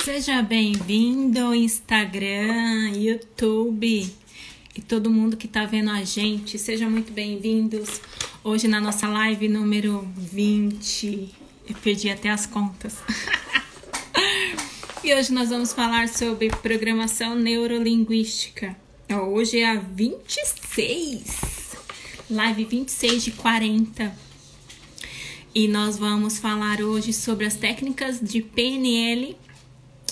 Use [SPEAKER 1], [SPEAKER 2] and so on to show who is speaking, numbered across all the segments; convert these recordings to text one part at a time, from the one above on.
[SPEAKER 1] Seja bem-vindo ao Instagram, YouTube e todo mundo que está vendo a gente. Sejam muito bem-vindos hoje na nossa live número 20. Eu perdi até as contas. E hoje nós vamos falar sobre programação neurolinguística. Hoje é a 26, live 26 de 40. E nós vamos falar hoje sobre as técnicas de PNL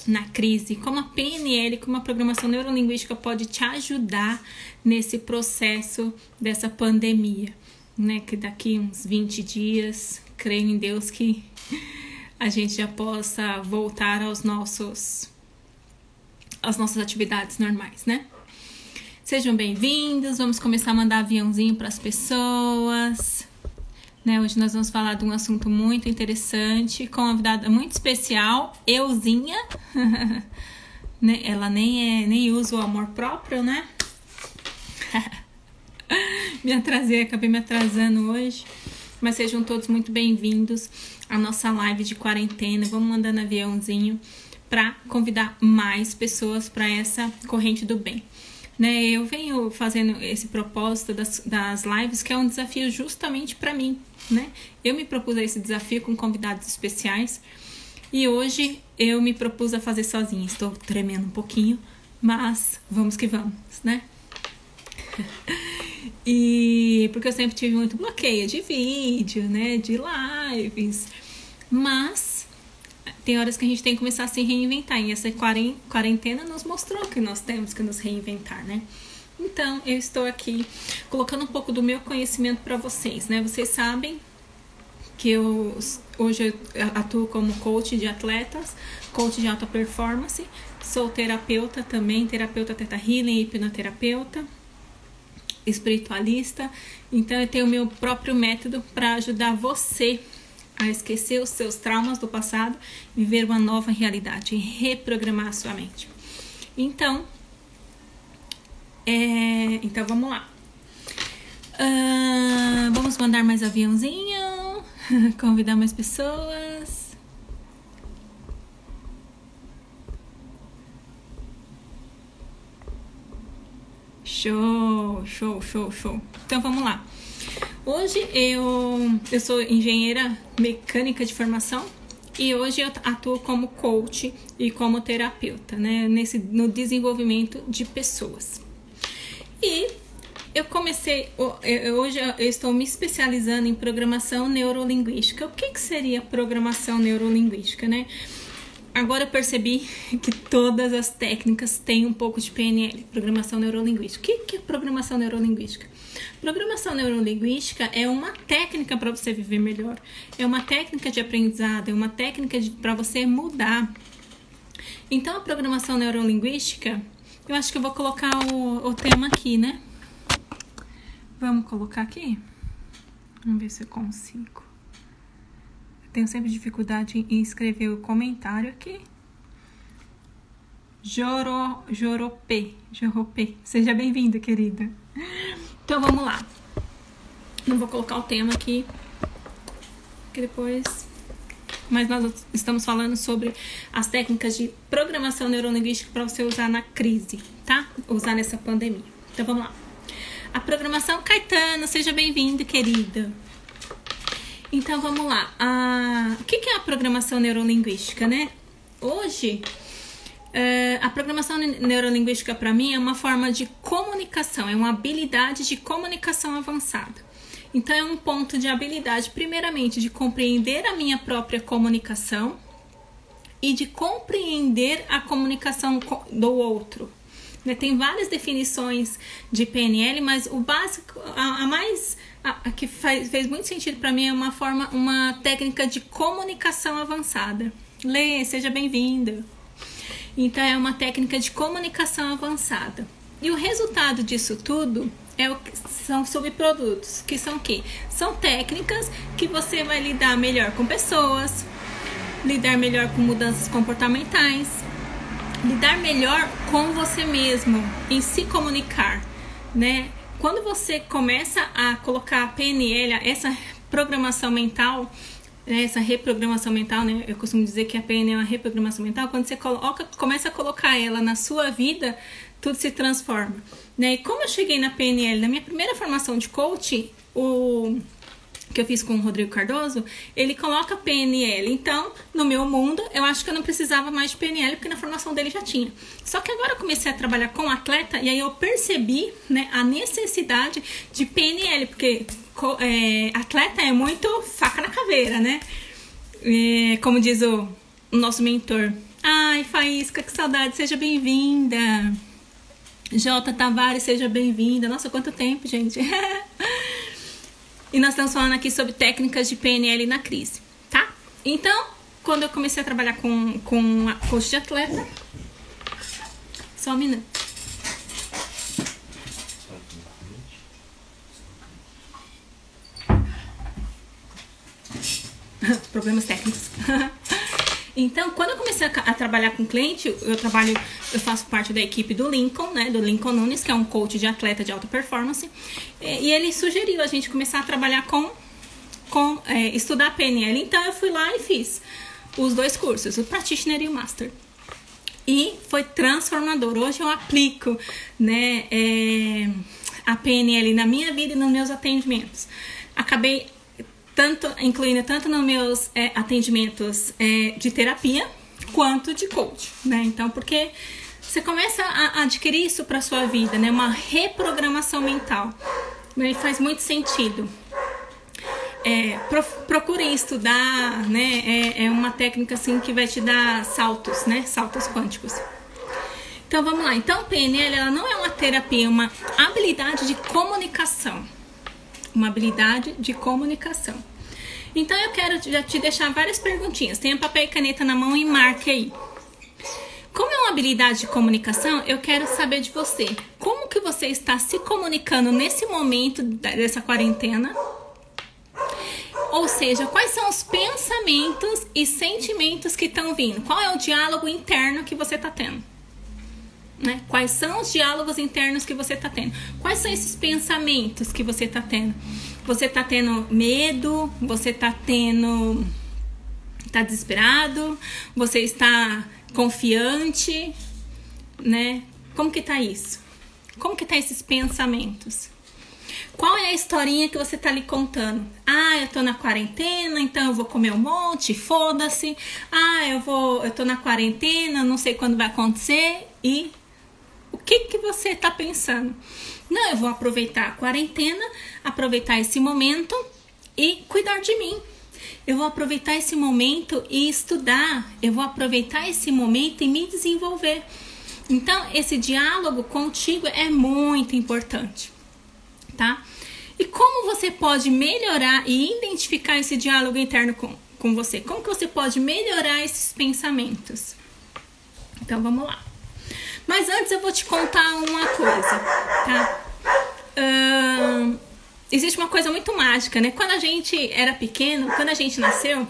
[SPEAKER 1] na crise, como a PNL, como a programação neurolinguística pode te ajudar nesse processo dessa pandemia, né? Que daqui uns 20 dias, creio em Deus que a gente já possa voltar às nossas atividades normais, né? Sejam bem-vindos, vamos começar a mandar aviãozinho para as pessoas. Hoje nós vamos falar de um assunto muito interessante, com uma convidada muito especial, Euzinha. Ela nem usa o amor próprio, né? Acabei me atrasando hoje. Mas sejam todos muito bem-vindos à nossa live de quarentena. Vamos mandando aviãozinho para convidar mais pessoas para essa corrente do bem. Eu venho fazendo esse propósito das lives, que é um desafio justamente para mim, Eu me propus a esse desafio com convidados especiais e hoje eu me propus a fazer sozinha. Estou tremendo um pouquinho, mas vamos que vamos, E porque eu sempre tive muito bloqueio de vídeo, de lives, mas tem horas que a gente tem que começar a se reinventar, e essa quarentena nos mostrou que nós temos que nos reinventar, Então, eu estou aqui colocando um pouco do meu conhecimento para vocês, Vocês sabem que hoje eu atuo como coach de atletas, coach de alta performance, sou terapeuta também, terapeuta Theta Healing, hipnoterapeuta, espiritualista. Então, eu tenho o meu próprio método para ajudar você a esquecer os seus traumas do passado, viver uma nova realidade e reprogramar a sua mente. Então vamos lá. Vamos mandar mais aviãozinho, convidar mais pessoas. Show. Então vamos lá. Hoje eu sou engenheira mecânica de formação e hoje eu atuo como coach e como terapeuta, no desenvolvimento de pessoas. E eu comecei, hoje eu estou me especializando em programação neurolinguística. O que seria programação neurolinguística, Agora eu percebi que todas as técnicas têm um pouco de PNL, programação neurolinguística. O que é programação neurolinguística? Programação neurolinguística é uma técnica para você viver melhor, é uma técnica de aprendizado, é uma técnica para você mudar. Então, a programação neurolinguística, eu acho que eu vou colocar o tema aqui, Vamos colocar aqui? Vamos ver se eu consigo. Tenho sempre dificuldade em escrever o comentário aqui. Joropê. Seja bem-vinda, querida. Então, vamos lá. Não vou colocar o tema aqui, que depois... Mas nós estamos falando sobre as técnicas de programação neurolinguística para você usar na crise, Usar nessa pandemia. Então, vamos lá. A programação Caetano, seja bem-vindo, querida. Então, vamos lá. O que é a programação neurolinguística, Hoje, a programação neurolinguística, para mim, é uma forma de comunicação, é uma habilidade de comunicação avançada. Então, é um ponto de habilidade, primeiramente, de compreender a minha própria comunicação e de compreender a comunicação do outro. Tem várias definições de PNL, mas o básico, a que fez muito sentido para mim é uma técnica de comunicação avançada. Lê, seja bem-vinda. Então, é uma técnica de comunicação avançada. E o resultado disso tudo são subprodutos, que são o quê? São técnicas que você vai lidar melhor com pessoas, lidar melhor com mudanças comportamentais, lidar melhor com você mesmo, em se comunicar, Quando você começa a colocar a PNL, essa programação mental, essa reprogramação mental, né? Eu costumo dizer que a PNL é uma reprogramação mental. Quando você começa a colocar ela na sua vida, tudo se transforma, né? E como eu cheguei na PNL, na minha primeira formação de coach, que eu fiz com o Rodrigo Cardoso, ele coloca PNL. Então, no meu mundo, eu acho que eu não precisava mais de PNL, porque na formação dele já tinha. Só que agora eu comecei a trabalhar com atleta, e aí eu percebi, né, a necessidade de PNL, porque atleta é muito faca na caveira, né? Como diz o nosso mentor. Ai, Faísca, que saudade, seja bem-vinda. J. Tavares, seja bem-vinda. Nossa, quanto tempo, gente. E nós estamos falando aqui sobre técnicas de PNL na crise, tá? Então, quando eu comecei a trabalhar com a coach de atleta... Só um minuto. Problemas técnicos. Então, quando eu comecei a trabalhar com cliente, eu faço parte da equipe do Lincoln, né? Do Lincoln Nunes, que é um coach de atleta de alta performance. E ele sugeriu a gente começar a trabalhar estudar PNL. Então, eu fui lá e fiz os 2 cursos, o Practitioner e o Master. E foi transformador. Hoje eu aplico, né, a PNL na minha vida e nos meus atendimentos. Acabei incluindo tanto nos meus atendimentos de terapia quanto de coach, né? Então, porque você começa a adquirir isso para sua vida, né? Uma reprogramação mental, né? E faz muito sentido. Procure estudar, né? É uma técnica assim que vai te dar saltos, né? Saltos quânticos. Então, vamos lá. Então, PNL, ela não é uma terapia, é uma habilidade de comunicação. Uma habilidade de comunicação. Então, eu quero já te deixar várias perguntinhas. Tenha papel e caneta na mão e marque aí. Como é uma habilidade de comunicação, eu quero saber de você. Como que você está se comunicando nesse momento dessa quarentena? Ou seja, quais são os pensamentos e sentimentos que estão vindo? Qual é o diálogo interno que você está tendo? Né? Quais são os diálogos internos que você está tendo? Quais são esses pensamentos que você está tendo? Você está tendo medo? Você está desesperado? Você está confiante? Né? Como que tá isso? Como que tá esses pensamentos? Qual é a historinha que você tá ali contando? Ah, eu tô na quarentena, então eu vou comer um monte, foda-se. Ah, eu tô na quarentena, não sei quando vai acontecer. E o que você tá pensando? Não, eu vou aproveitar a quarentena, aproveitar esse momento e cuidar de mim. Eu vou aproveitar esse momento e estudar. Eu vou aproveitar esse momento e me desenvolver. Então, esse diálogo contigo é muito importante, tá? E como você pode melhorar e identificar esse diálogo interno com você? Como que você pode melhorar esses pensamentos? Então, vamos lá. Mas antes eu vou te contar uma coisa, tá? Existe uma coisa muito mágica, né? Quando a gente era pequeno, quando a gente nasceu,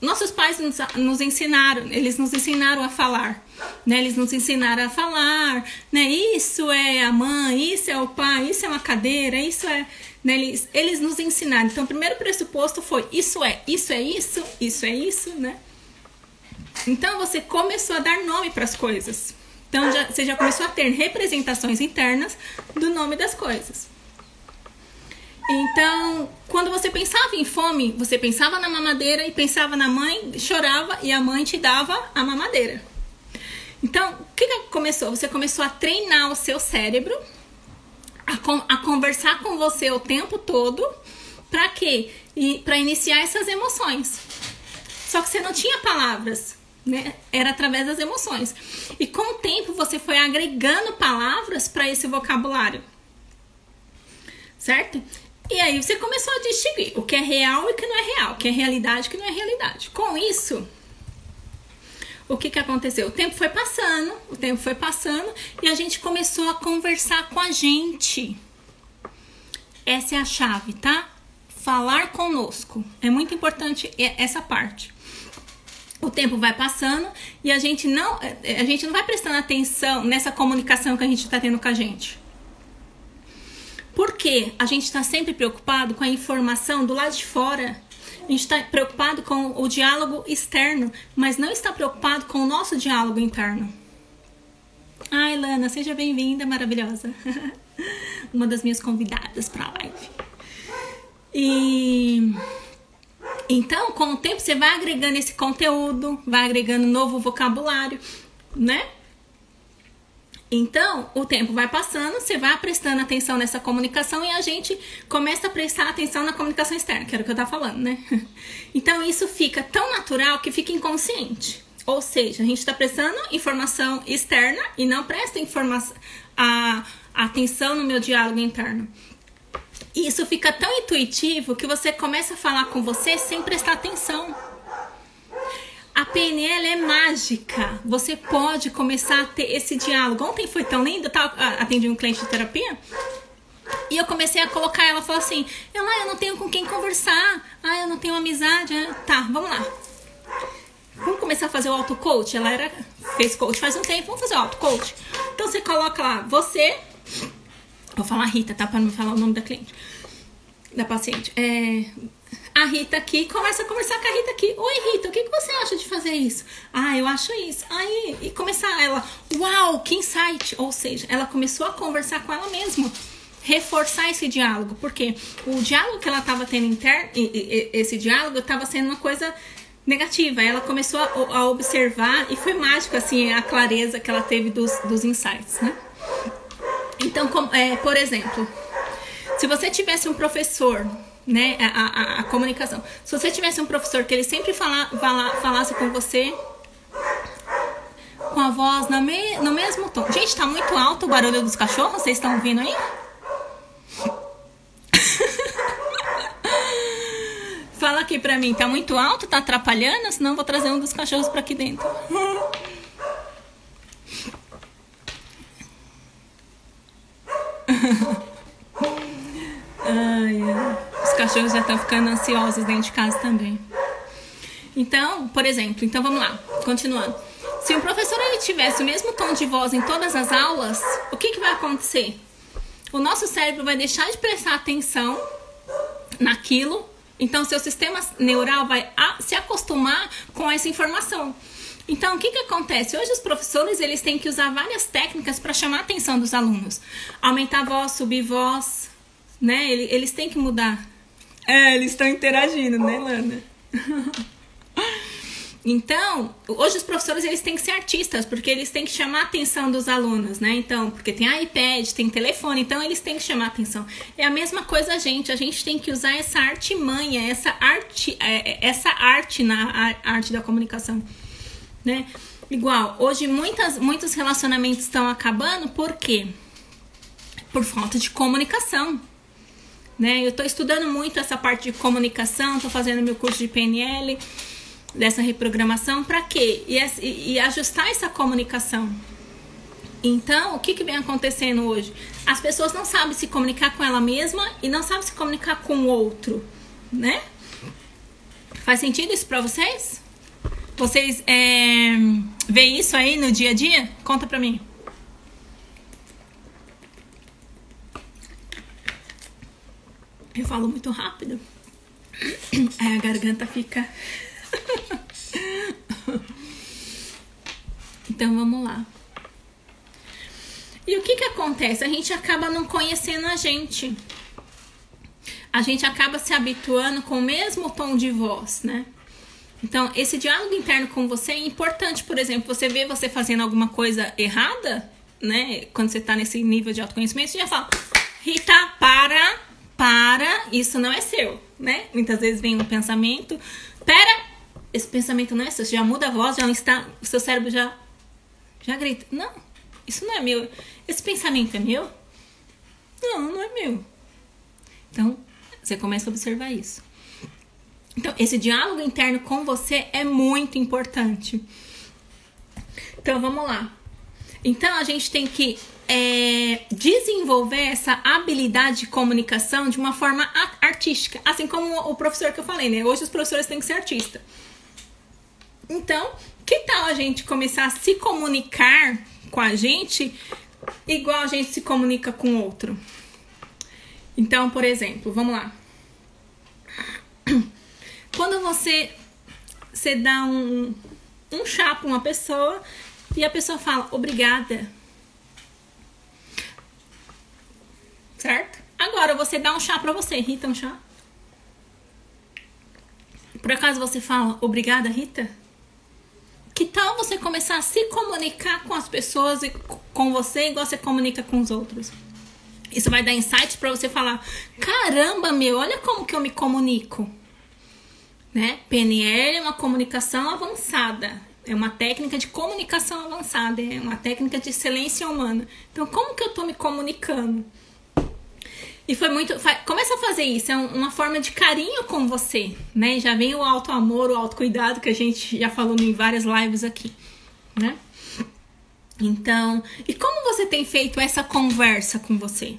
[SPEAKER 1] nossos pais nos ensinaram, eles nos ensinaram a falar, né? Eles nos ensinaram a falar, né? Isso é a mãe, isso é o pai, isso é uma cadeira, isso é... Né? Eles nos ensinaram. Então, o primeiro pressuposto foi isso é isso, isso é isso, né? Então, você começou a dar nome para as coisas. Então, você já começou a ter representações internas do nome das coisas. Então, quando você pensava em fome, você pensava na mamadeira e pensava na mãe, chorava e a mãe te dava a mamadeira. Então, o que começou? Você começou a treinar o seu cérebro a conversar com você o tempo todo. Para quê? Para iniciar essas emoções. Só que você não tinha palavras, né? Era através das emoções. E com o tempo você foi agregando palavras para esse vocabulário. Certo? E aí você começou a distinguir o que é real e o que não é real, o que é realidade e o que não é realidade. Com isso, o que aconteceu? O tempo foi passando e a gente começou a conversar com a gente. Essa é a chave, tá? Falar conosco. É muito importante essa parte. O tempo vai passando e a gente não vai prestando atenção nessa comunicação que a gente está tendo com a gente. Porque a gente está sempre preocupado com a informação do lado de fora. A gente está preocupado com o diálogo externo, mas não está preocupado com o nosso diálogo interno. Ai, Lana, seja bem-vinda, maravilhosa. Uma das minhas convidadas para a live. E então, com o tempo, você vai agregando esse conteúdo, vai agregando novo vocabulário, né? Então, o tempo vai passando, você vai prestando atenção nessa comunicação e a gente começa a prestar atenção na comunicação externa, que era o que eu tava falando, né? Então, isso fica tão natural que fica inconsciente. Ou seja, a gente está prestando informação externa e não presta atenção no meu diálogo interno. E isso fica tão intuitivo que você começa a falar com você sem prestar atenção. A PNL é mágica. Você pode começar a ter esse diálogo. Ontem foi tão lindo, eu atendi um cliente de terapia e eu comecei a colocar ela, falou assim, eu não tenho com quem conversar, eu não tenho amizade, tá, vamos lá. Vamos começar a fazer o auto-coach? Ela fez coach faz um tempo, vamos fazer o auto-coach. Então você coloca lá, você, vou falar Rita, tá, para não falar o nome da cliente, da paciente, a Rita aqui, começa a conversar com a Rita aqui. Oi, Rita, o que você acha de fazer isso? Eu acho isso. Aí, e começar ela, uau, que insight. Ou seja, ela começou a conversar com ela mesma. Reforçar esse diálogo. Porque o diálogo que ela estava tendo interno, esse diálogo estava sendo uma coisa negativa. Ela começou a observar e foi mágico, assim, a clareza que ela teve dos insights, né? Então, por exemplo, se você tivesse um professor, né, a comunicação. Se você tivesse um professor que ele sempre falasse com você com a voz no mesmo tom. Gente, tá muito alto o barulho dos cachorros, vocês estão ouvindo aí? Fala aqui pra mim, tá muito alto, tá atrapalhando? Senão eu vou trazer um dos cachorros pra aqui dentro. Os cachorros já estão ficando ansiosos dentro de casa também. Então, por exemplo, vamos lá, continuando. Se o professor ele tivesse o mesmo tom de voz em todas as aulas, o que vai acontecer? O nosso cérebro vai deixar de prestar atenção naquilo, então seu sistema neural vai se acostumar com essa informação. Então, o que acontece? Hoje os professores eles têm que usar várias técnicas para chamar a atenção dos alunos. Aumentar a voz, subir voz, né? Eles têm que mudar. Eles estão interagindo, né, Lana? Então, hoje os professores eles têm que ser artistas, porque eles têm que chamar a atenção dos alunos, né? Então, porque tem iPad, tem telefone, então eles têm que chamar a atenção. É a mesma coisa a gente tem que usar essa artimanha, essa arte na arte da comunicação, né? Igual, hoje muitos relacionamentos estão acabando, por quê? Por falta de comunicação. Né? Eu estou estudando muito essa parte de comunicação, estou fazendo meu curso de PNL, dessa reprogramação, para quê? E ajustar essa comunicação. Então, o que vem acontecendo hoje? As pessoas não sabem se comunicar com ela mesma e não sabem se comunicar com o outro, né? Faz sentido isso para vocês? Vocês veem isso aí no dia a dia? Conta pra mim. Eu falo muito rápido. Aí a garganta fica... Então vamos lá. E o que acontece? A gente acaba não conhecendo a gente. A gente acaba se habituando com o mesmo tom de voz, né? Então, esse diálogo interno com você é importante. Por exemplo, você vê você fazendo alguma coisa errada, né? Quando você tá nesse nível de autoconhecimento, você já fala: Rita, para, isso não é seu, né? Muitas vezes vem um pensamento, esse pensamento não é seu, você já muda a voz, já está, o seu cérebro já grita: não, isso não é meu. Esse pensamento é meu? Não é meu. Então, você começa a observar isso. Então, esse diálogo interno com você é muito importante. Então, vamos lá. Então, a gente tem que desenvolver essa habilidade de comunicação de uma forma artística. Assim como o professor que eu falei, né? Hoje os professores têm que ser artistas. Então, que tal a gente começar a se comunicar com a gente igual a gente se comunica com o outro? Então, por exemplo, vamos lá. Quando você dá um chá para uma pessoa e a pessoa fala obrigada, certo? Agora você dá um chá para você, Rita, um chá. Por acaso você fala obrigada, Rita? Que tal você começar a se comunicar com as pessoas e com você igual você comunica com os outros? Isso vai dar insight para você falar, caramba, olha como que eu me comunico. Né? PNL é uma comunicação avançada. É uma técnica de comunicação avançada. É uma técnica de excelência humana. Então, como que eu tô me comunicando? E foi muito... Começa a fazer isso. É uma forma de carinho com você. Né? Já vem o auto-amor, o autocuidado, que a gente já falou em várias lives aqui. Né? Então, e como você tem feito essa conversa com você?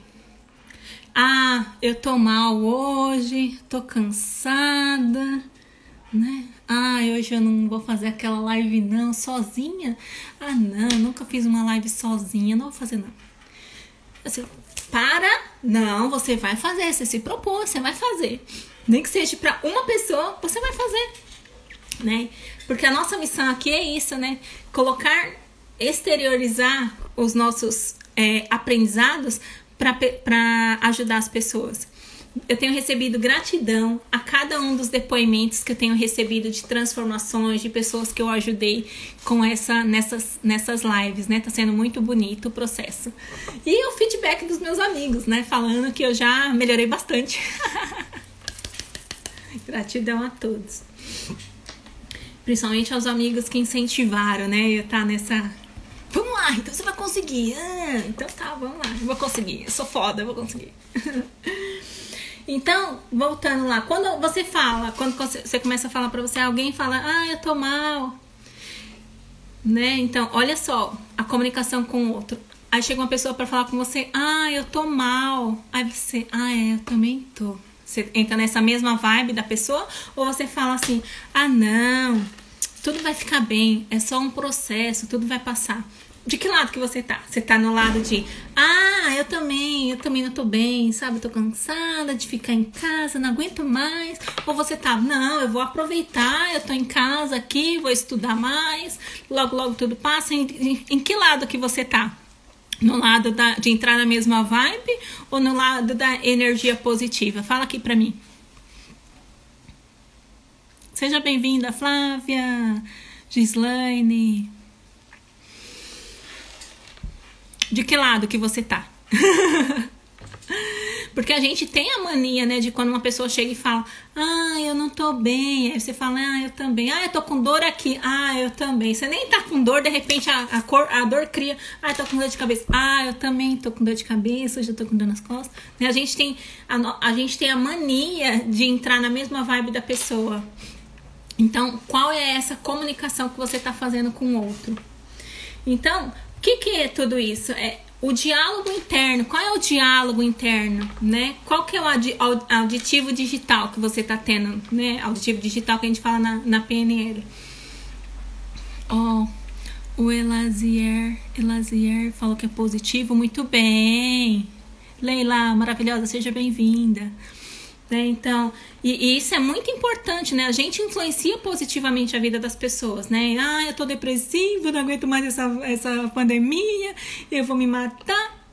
[SPEAKER 1] Ah, eu tô mal hoje, tô cansada, né? Ah, hoje eu não vou fazer aquela live não, sozinha. Ah, não, nunca fiz uma live sozinha, não vou fazer não. Assim, não, você vai fazer, você se propôs, você vai fazer. Nem que seja pra uma pessoa, você vai fazer, né? Porque a nossa missão aqui é isso, né? Exteriorizar os nossos aprendizados para ajudar as pessoas. Eu tenho recebido gratidão a cada um dos depoimentos que eu tenho recebido de transformações, de pessoas que eu ajudei com nessas lives, né? Tá sendo muito bonito o processo. E o feedback dos meus amigos, né? Falando que eu já melhorei bastante. Gratidão a todos. Principalmente aos amigos que incentivaram, né? Eu tá nessa... Vamos lá, então você vai conseguir. Então tá, vamos lá. Eu vou conseguir. Eu sou foda, eu vou conseguir. Então, voltando lá. Quando você fala, quando você começa a falar pra você, alguém fala, eu tô mal. Né? Então, olha só, a comunicação com o outro. Aí chega uma pessoa pra falar com você, eu tô mal. Aí você, eu também tô. Você entra nessa mesma vibe da pessoa? Ou você fala assim, não, tudo vai ficar bem, é só um processo, tudo vai passar. De que lado que você tá? Você tá no lado de, eu também não tô bem, sabe? Tô cansada de ficar em casa, não aguento mais. Ou você tá, não, eu vou aproveitar, eu tô em casa aqui, vou estudar mais, logo tudo passa. Em que lado que você tá? No lado de entrar na mesma vibe ou no lado da energia positiva? Fala aqui pra mim. Seja bem-vinda, Flávia, Gislaine. De que lado que você tá? Porque a gente tem a mania, né, de quando uma pessoa chega e fala, eu não tô bem. Aí você fala, eu também. Eu tô com dor aqui. Eu também. Você nem tá com dor, de repente a dor cria, eu tô com dor de cabeça. Eu também tô com dor de cabeça, hoje eu tô com dor nas costas. A gente tem a mania de entrar na mesma vibe da pessoa. Então, qual é essa comunicação que você tá fazendo com o outro? Então, o que é tudo isso? É o diálogo interno. Qual é o diálogo interno, né? Qual que é o auditivo digital que você tá tendo, né? Auditivo digital que a gente fala na PNL. O Elazier falou que é positivo. Muito bem. Leila, maravilhosa, seja bem-vinda. Então, e isso é muito importante, né? A gente influencia positivamente a vida das pessoas, né? Eu tô depressivo, não aguento mais essa pandemia, eu vou me matar.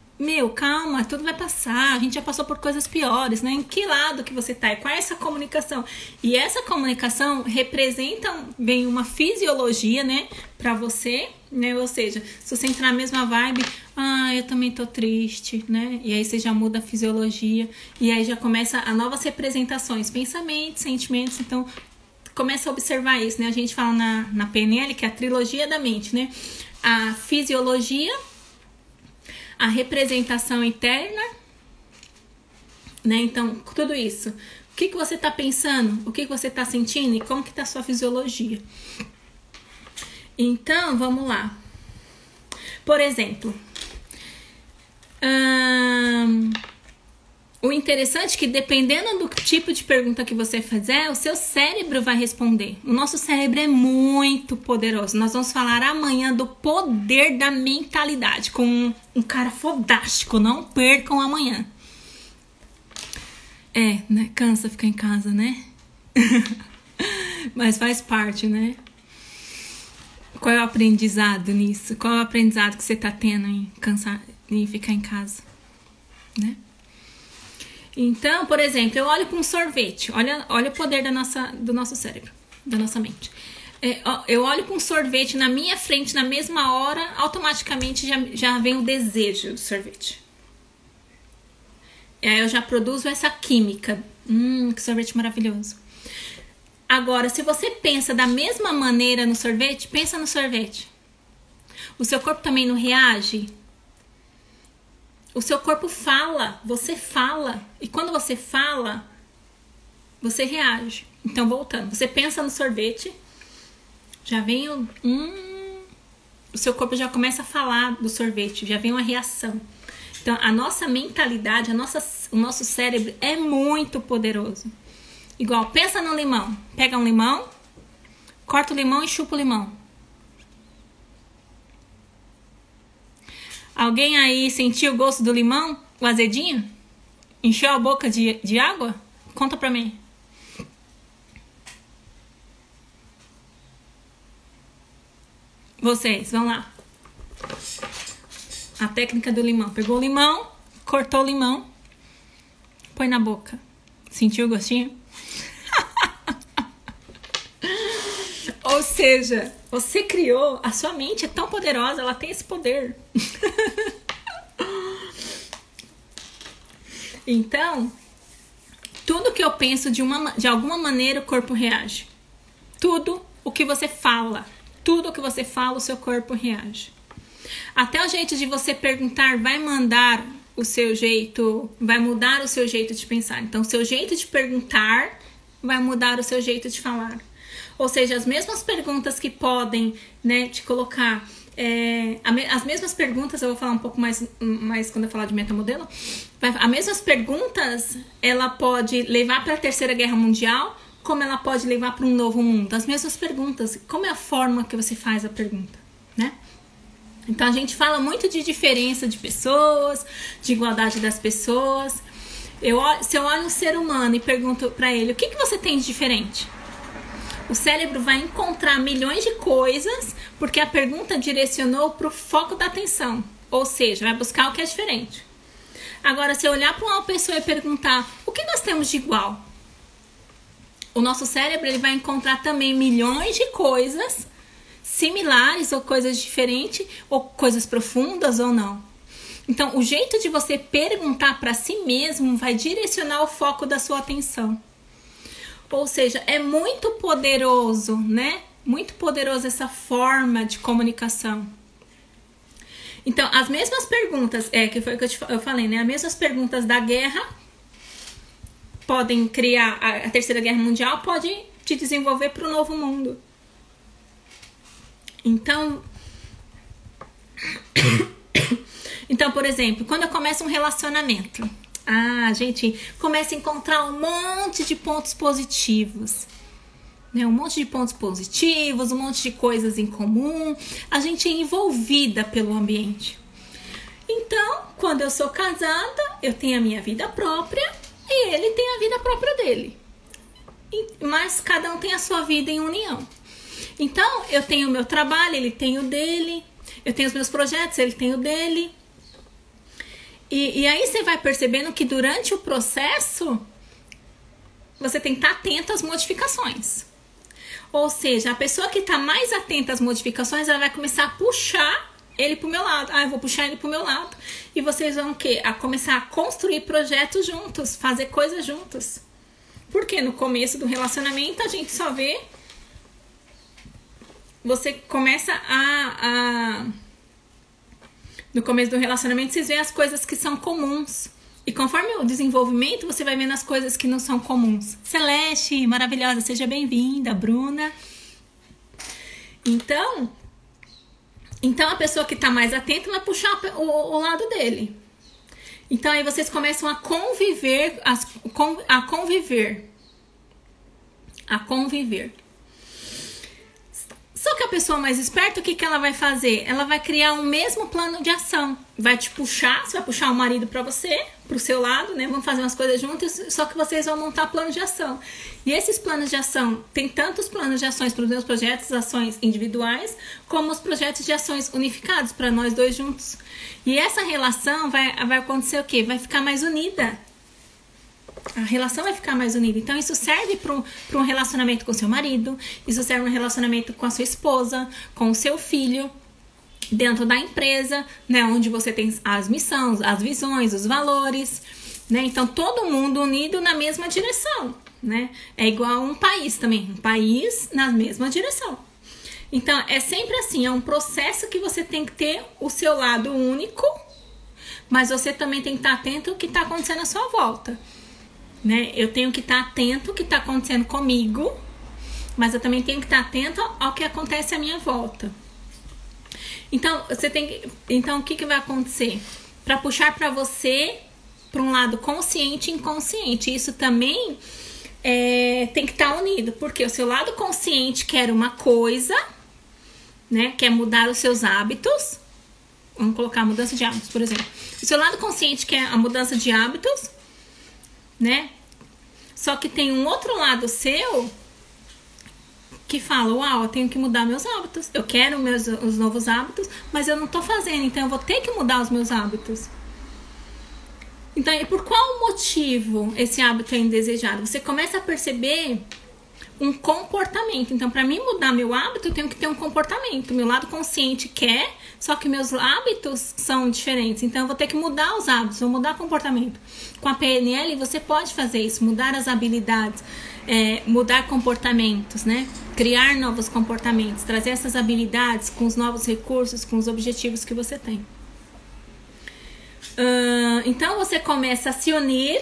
[SPEAKER 1] Calma, tudo vai passar, a gente já passou por coisas piores, né? Em que lado que você tá? E qual é essa comunicação? E essa comunicação representa bem uma fisiologia, né? Pra você, né? Ou seja, se você entrar na mesma vibe, eu também tô triste, né? E aí você já muda a fisiologia, e aí já começa a novas representações, pensamentos, sentimentos. Então, começa a observar isso, né? A gente fala na PNL que é a trilogia da mente, né? A fisiologia, a representação interna, né? Então, tudo isso. O que você tá pensando? O que você tá sentindo? E como que tá a sua fisiologia? Então, vamos lá. Por exemplo, o interessante é que dependendo do tipo de pergunta que você fizer, o seu cérebro vai responder. O nosso cérebro é muito poderoso. Nós vamos falar amanhã do poder da mentalidade com um cara fodástico. Não percam amanhã. Né? Cansa ficar em casa, né? Mas faz parte, né? Qual é o aprendizado nisso? Qual é o aprendizado que você tá tendo em ficar em casa, né? Então, por exemplo, eu olho para um sorvete. Olha o poder do nosso cérebro, da nossa mente. Eu olho para um sorvete na minha frente na mesma hora, automaticamente já vem o desejo do sorvete. E aí eu já produzo essa química. Que sorvete maravilhoso. Agora, se você pensa da mesma maneira no sorvete, pensa no sorvete. O seu corpo também não reage? O seu corpo fala, você fala. E quando você fala, você reage. Então, voltando. Você pensa no sorvete, já vem o seu corpo já começa a falar do sorvete, já vem uma reação. Então, a nossa mentalidade, o nosso cérebro é muito poderoso. Igual, pensa no limão. Pega um limão, corta o limão e chupa o limão. Alguém aí sentiu o gosto do limão? O azedinho? Encheu a boca de água? Conta pra mim. Vocês, vão lá. A técnica do limão. Pegou o limão, cortou o limão, põe na boca. Sentiu o gostinho? Ou seja, você criou, a sua mente é tão poderosa, ela tem esse poder. Então, tudo que eu penso de alguma maneira o corpo reage. Tudo o que você fala, o seu corpo reage. Até o jeito de você perguntar vai mudar o seu jeito de pensar. Então, o seu jeito de perguntar vai mudar o seu jeito de falar. Ou seja, as mesmas perguntas que podem, né, te colocar... as mesmas perguntas, eu vou falar um pouco mais quando eu falar de metamodelo. As mesmas perguntas, ela pode levar para a Terceira Guerra Mundial, como ela pode levar para um novo mundo. As mesmas perguntas, como é a forma que você faz a pergunta, né? Então, a gente fala muito de diferença de pessoas, de igualdade das pessoas. Se eu olho um ser humano e pergunto para ele, o que você tem de diferente? O cérebro vai encontrar milhões de coisas, porque a pergunta direcionou para o foco da atenção. Ou seja, vai buscar o que é diferente. Agora, se eu olhar para uma pessoa e perguntar, o que nós temos de igual? O nosso cérebro ele vai encontrar também milhões de coisas similares ou coisas diferentes, ou coisas profundas ou não. Então, o jeito de você perguntar para si mesmo vai direcionar o foco da sua atenção. Ou seja, é muito poderoso, né? Muito poderoso essa forma de comunicação. Então, as mesmas perguntas, que foi o que eu falei, né? As mesmas perguntas da guerra podem criar, a Terceira Guerra Mundial pode te desenvolver para o novo mundo. Então, por exemplo, quando eu começo um relacionamento, a gente começa a encontrar um monte de pontos positivos, né? Um monte de pontos positivos, um monte de coisas em comum. A gente é envolvida pelo ambiente. Então, quando eu sou casada, eu tenho a minha vida própria e ele tem a vida própria dele. Mas cada um tem a sua vida em união. Então, eu tenho o meu trabalho, ele tem o dele. Eu tenho os meus projetos, ele tem o dele. E aí você vai percebendo que durante o processo, você tem que estar atento às modificações. Ou seja, a pessoa que está mais atenta às modificações, ela vai começar a puxar ele para o meu lado. Eu vou puxar ele para o meu lado. E vocês vão o quê? A começar a construir projetos juntos, fazer coisas juntos. Porque no começo do relacionamento, a gente só vê... Você começa no começo do relacionamento, vocês veem as coisas que são comuns. E conforme o desenvolvimento, você vai vendo as coisas que não são comuns. Celeste, maravilhosa, seja bem-vinda. Bruna. Então a pessoa que está mais atenta vai puxar o lado dele. Então aí vocês começam a conviver. A conviver. Só que a pessoa mais esperta, o que que ela vai fazer? Ela vai criar um mesmo plano de ação. Vai te puxar, você vai puxar o marido para você, pro seu lado, né? Vão fazer umas coisas juntos, só que vocês vão montar planos de ação. E esses planos de ação, tem tantos planos de ações para os meus projetos, ações individuais, como os projetos de ações unificados para nós dois juntos. E essa relação vai acontecer o quê? Vai ficar mais unida. A relação vai ficar mais unida. Então, isso serve para um relacionamento com seu marido, isso serve para um relacionamento com a sua esposa, com o seu filho, dentro da empresa, né? Onde você tem as missões, as visões, os valores, né? Então, todo mundo unido na mesma direção, né? É igual um país também, um país na mesma direção. Então, é sempre assim, é um processo que você tem que ter o seu lado único, mas você também tem que estar atento ao que está acontecendo à sua volta. Né? Eu tenho que estar atento ao que está acontecendo comigo, mas eu também tenho que estar atento ao que acontece à minha volta. Então, então o que vai acontecer? Para puxar para você, para um lado consciente e inconsciente. Isso também tem que estar unido, porque o seu lado consciente quer uma coisa, né? Quer mudar os seus hábitos. Vamos colocar a mudança de hábitos, por exemplo. O seu lado consciente quer a mudança de hábitos, né? Só que tem um outro lado seu que fala, uau, eu tenho que mudar meus hábitos. Eu quero os novos hábitos, mas eu não tô fazendo, então eu vou ter que mudar os meus hábitos. Então, e por qual motivo esse hábito é indesejado? Você começa a perceber um comportamento. Então, para mim mudar meu hábito, eu tenho que ter um comportamento. Meu lado consciente quer, só que meus hábitos são diferentes. Então, eu vou ter que mudar os hábitos, vou mudar o comportamento. Com a PNL, você pode fazer isso, mudar as habilidades, mudar comportamentos, né? Criar novos comportamentos, trazer essas habilidades com os novos recursos, com os objetivos que você tem. Então, você começa a se unir,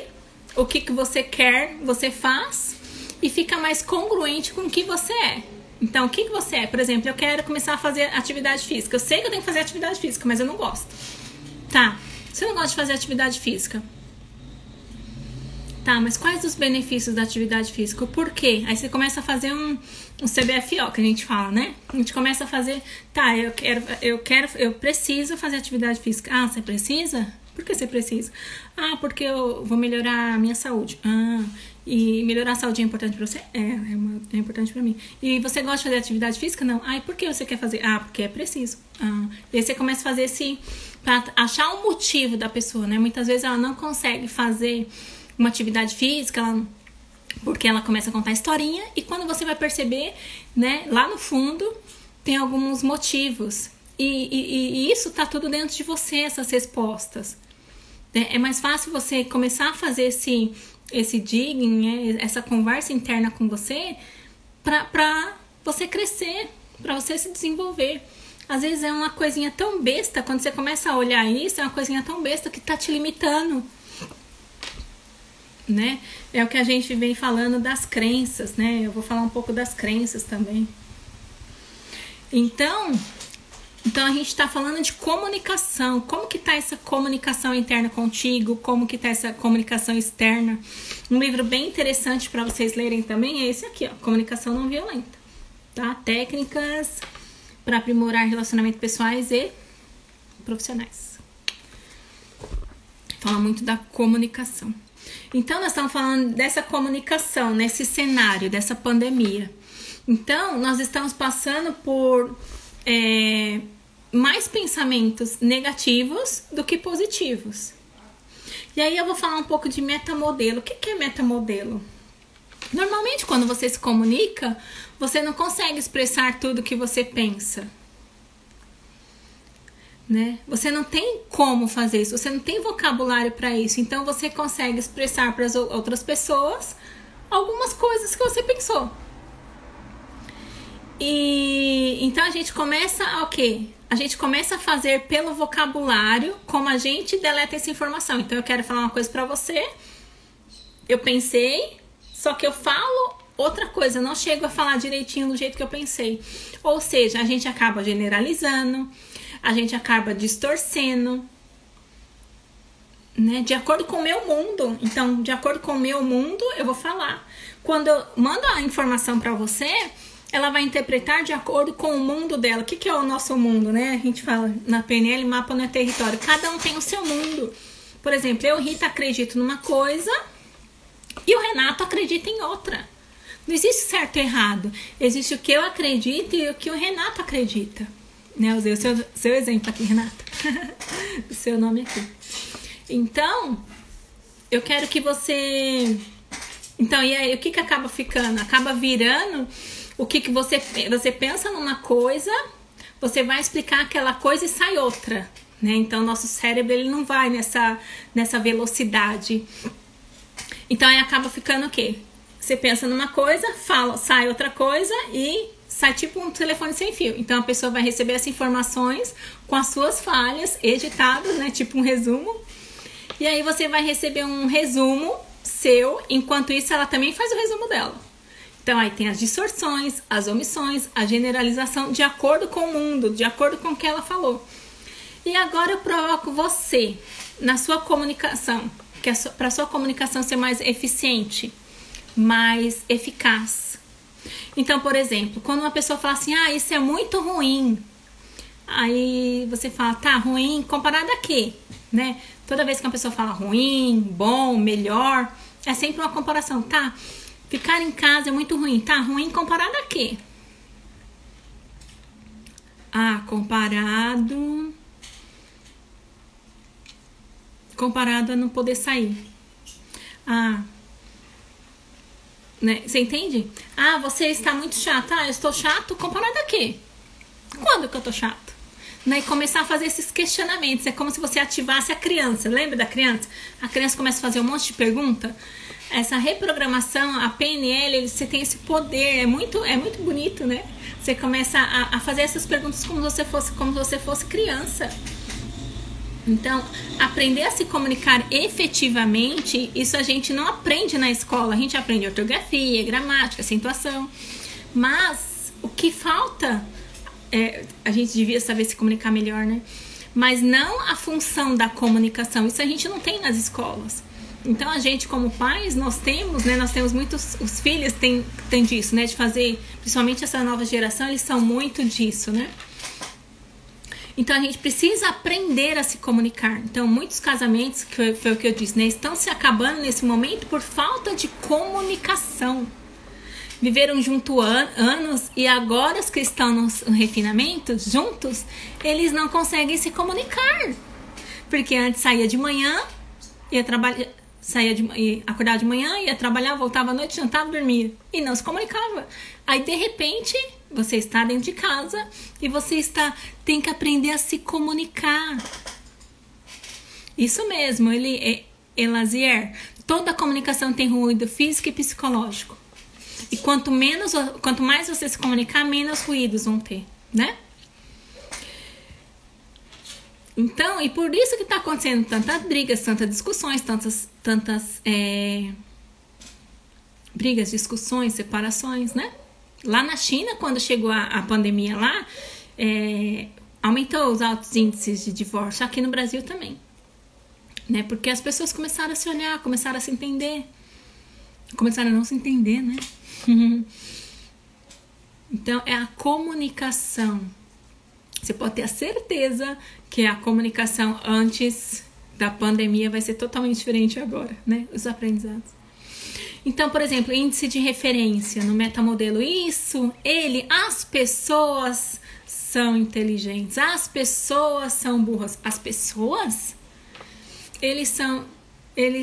[SPEAKER 1] o que você quer, você faz, e fica mais congruente com o que você é. Então, o que você é? Por exemplo, eu quero começar a fazer atividade física. Eu sei que eu tenho que fazer atividade física, mas eu não gosto. Tá, você não gosta de fazer atividade física. Tá, mas quais os benefícios da atividade física? Por quê? Aí você começa a fazer um CBFO, que a gente fala, né? A gente começa a fazer, tá, eu preciso fazer atividade física. Ah, você precisa? Por que você precisa? Ah, porque eu vou melhorar a minha saúde. Ah, e melhorar a saúde é importante pra você? É importante pra mim. E você gosta de fazer atividade física? Não. Ah, e por que você quer fazer? Ah, porque é preciso. Ah, e aí você começa a fazer pra achar o motivo da pessoa, né? Muitas vezes ela não consegue fazer uma atividade física, porque ela começa a contar historinha, e quando você vai perceber, né, lá no fundo, tem alguns motivos. E isso tá tudo dentro de você, essas respostas. É mais fácil você começar a fazer esse digging, né, essa conversa interna com você, pra você crescer, pra você se desenvolver. Às vezes é uma coisinha tão besta, quando você começa a olhar isso, é uma coisinha tão besta que tá te limitando. Né? É o que a gente vem falando das crenças, né? Eu vou falar um pouco das crenças também. Então a gente está falando de comunicação. Como que tá essa comunicação interna contigo? Como que tá essa comunicação externa? Um livro bem interessante para vocês lerem também é esse aqui, ó, Comunicação Não Violenta, tá? Técnicas para aprimorar relacionamentos pessoais e profissionais. Fala muito da comunicação. Então, nós estamos falando dessa comunicação, nesse cenário, dessa pandemia. Então, nós estamos passando por mais pensamentos negativos do que positivos. E aí eu vou falar um pouco de metamodelo. O que é metamodelo? Normalmente, quando você se comunica, você não consegue expressar tudo o que você pensa. Né? Você não tem como fazer isso, você não tem vocabulário para isso, então você consegue expressar para as outras pessoas algumas coisas que você pensou. E então a gente começa a quê? A gente começa a fazer pelo vocabulário como a gente deleta essa informação. Então eu quero falar uma coisa para você, eu pensei, só que eu falo outra coisa, eu não chego a falar direitinho do jeito que eu pensei. Ou seja, a gente acaba generalizando, a gente acaba distorcendo, né? De acordo com o meu mundo. Então, de acordo com o meu mundo, eu vou falar. Quando eu mando a informação para você, ela vai interpretar de acordo com o mundo dela. O que é o nosso mundo, né? A gente fala na PNL, mapa não é território. Cada um tem o seu mundo. Por exemplo, eu, Rita, acredito numa coisa e o Renato acredita em outra. Não existe certo e errado. Existe o que eu acredito e o que o Renato acredita. Né? Usei o seu exemplo aqui, Renato. O seu nome aqui. Então, eu quero que você... Então, e aí, o que acaba ficando? Acaba virando o que você pensa numa coisa, você vai explicar aquela coisa e sai outra. Né? Então, nosso cérebro ele não vai nessa velocidade. Então, aí acaba ficando o quê? Você pensa numa coisa, sai outra coisa e sai tipo um telefone sem fio. Então, a pessoa vai receber essas informações com as suas falhas editadas, né? Tipo um resumo. E aí, você vai receber um resumo seu, enquanto isso, ela também faz o resumo dela. Então, aí tem as distorções, as omissões, a generalização de acordo com o mundo, de acordo com o que ela falou. E agora eu provoco você na sua comunicação, para a sua comunicação ser mais eficiente, mais eficaz. Então, por exemplo, quando uma pessoa fala assim, isso é muito ruim, aí você fala, tá, ruim comparado a quê? Né? Toda vez que uma pessoa fala ruim, bom, melhor, é sempre uma comparação, tá? Ficar em casa é muito ruim, tá? Ruim comparado a quê? Comparado a não poder sair. Né? Você entende? Você está muito chato. Eu estou chato comparado a quê? Quando que eu tô chato? Né? E começar a fazer esses questionamentos. É como se você ativasse a criança. Lembra da criança? A criança começa a fazer um monte de pergunta. Essa reprogramação, a PNL, você tem esse poder. É muito bonito, né? Você começa a fazer essas perguntas como se você fosse criança. Então, aprender a se comunicar efetivamente, isso a gente não aprende na escola. A gente aprende ortografia, gramática, acentuação. Mas o que falta, a gente devia saber se comunicar melhor, né? Mas não a função da comunicação. Isso a gente não tem nas escolas. Então, a gente como pais, nós temos muitos... Os filhos têm disso, né? De fazer, principalmente essa nova geração, eles são muito disso, né? Então, a gente precisa aprender a se comunicar. Então, muitos casamentos, que foi o que eu disse, né? Estão se acabando nesse momento por falta de comunicação. Viveram junto anos e agora os que estão no refinamento, juntos, eles não conseguem se comunicar. Porque antes saía de manhã, ia trabalhar, acordava de manhã, ia trabalhar, voltava à noite, jantava, dormia. E não se comunicava. Aí, de repente, você está dentro de casa e você tem que aprender a se comunicar. Isso mesmo, Elazier. Toda comunicação tem ruído físico e psicológico. E quanto mais você se comunicar, menos ruídos vão ter, né? Então, e por isso que está acontecendo tantas brigas, tantas discussões, tantas brigas, discussões, separações, né? Lá na China, quando chegou a pandemia lá, aumentou os altos índices de divórcio. Aqui no Brasil também, né? Porque as pessoas começaram a se olhar, começaram a se entender. Começaram a não se entender, né? Então, é a comunicação. Você pode ter a certeza que a comunicação antes da pandemia vai ser totalmente diferente agora, né? Os aprendizados. Então, por exemplo, índice de referência no metamodelo. As pessoas são inteligentes, as pessoas são burras. As pessoas, eles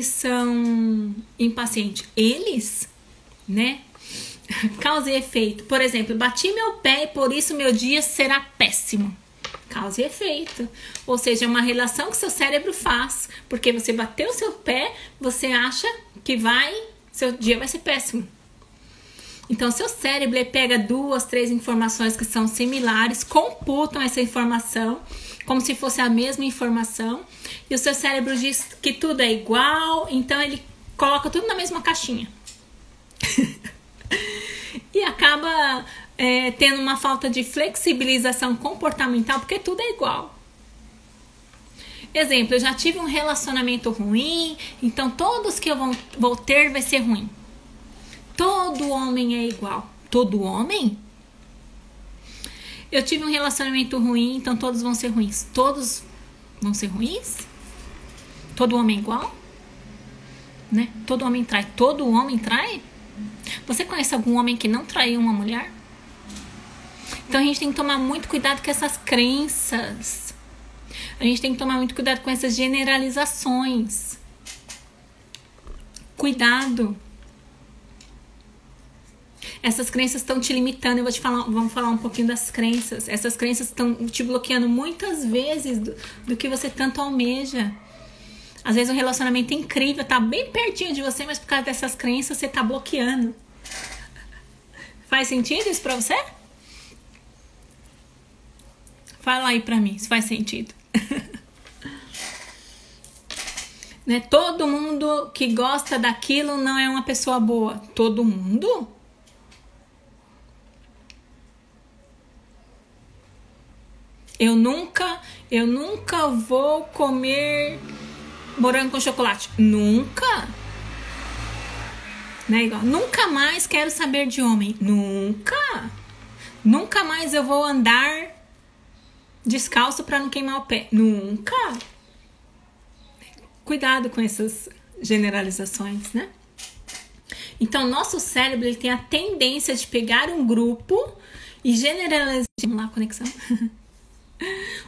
[SPEAKER 1] são impacientes. Eles, né? Causa e efeito. Por exemplo, bati meu pé e por isso meu dia será péssimo. Causa e efeito. Ou seja, é uma relação que seu cérebro faz. Porque você bateu seu pé, você acha que seu dia vai ser péssimo. Então, seu cérebro pega 2, 3 informações que são similares, computam essa informação como se fosse a mesma informação. E o seu cérebro diz que tudo é igual, então ele coloca tudo na mesma caixinha. E acaba tendo uma falta de flexibilização comportamental, porque tudo é igual. Exemplo, eu já tive um relacionamento ruim, então todos que eu vou ter vai ser ruim. Todo homem é igual. Todo homem? Eu tive um relacionamento ruim, então todos vão ser ruins. Todos vão ser ruins? Todo homem é igual? Né? Todo homem trai. Todo homem trai? Você conhece algum homem que não traiu uma mulher? Então a gente tem que tomar muito cuidado com essas crenças. A gente tem que tomar muito cuidado com essas generalizações. Cuidado. Essas crenças estão te limitando. Eu vou te falar, vamos falar um pouquinho das crenças. Essas crenças estão te bloqueando muitas vezes do que você tanto almeja. Às vezes um relacionamento incrível tá bem pertinho de você, mas por causa dessas crenças você tá bloqueando. Faz sentido isso pra você? Fala aí pra mim se faz sentido. Né? Todo mundo que gosta daquilo não é uma pessoa boa. Todo mundo? Eu nunca vou comer morango com chocolate. Nunca. Né? Igual, nunca mais quero saber de homem. Nunca. Nunca mais eu vou andar descalço para não queimar o pé. Nunca. Cuidado com essas generalizações, né? Então, nosso cérebro ele tem a tendência de pegar um grupo e generalizar. Vamos lá, conexão.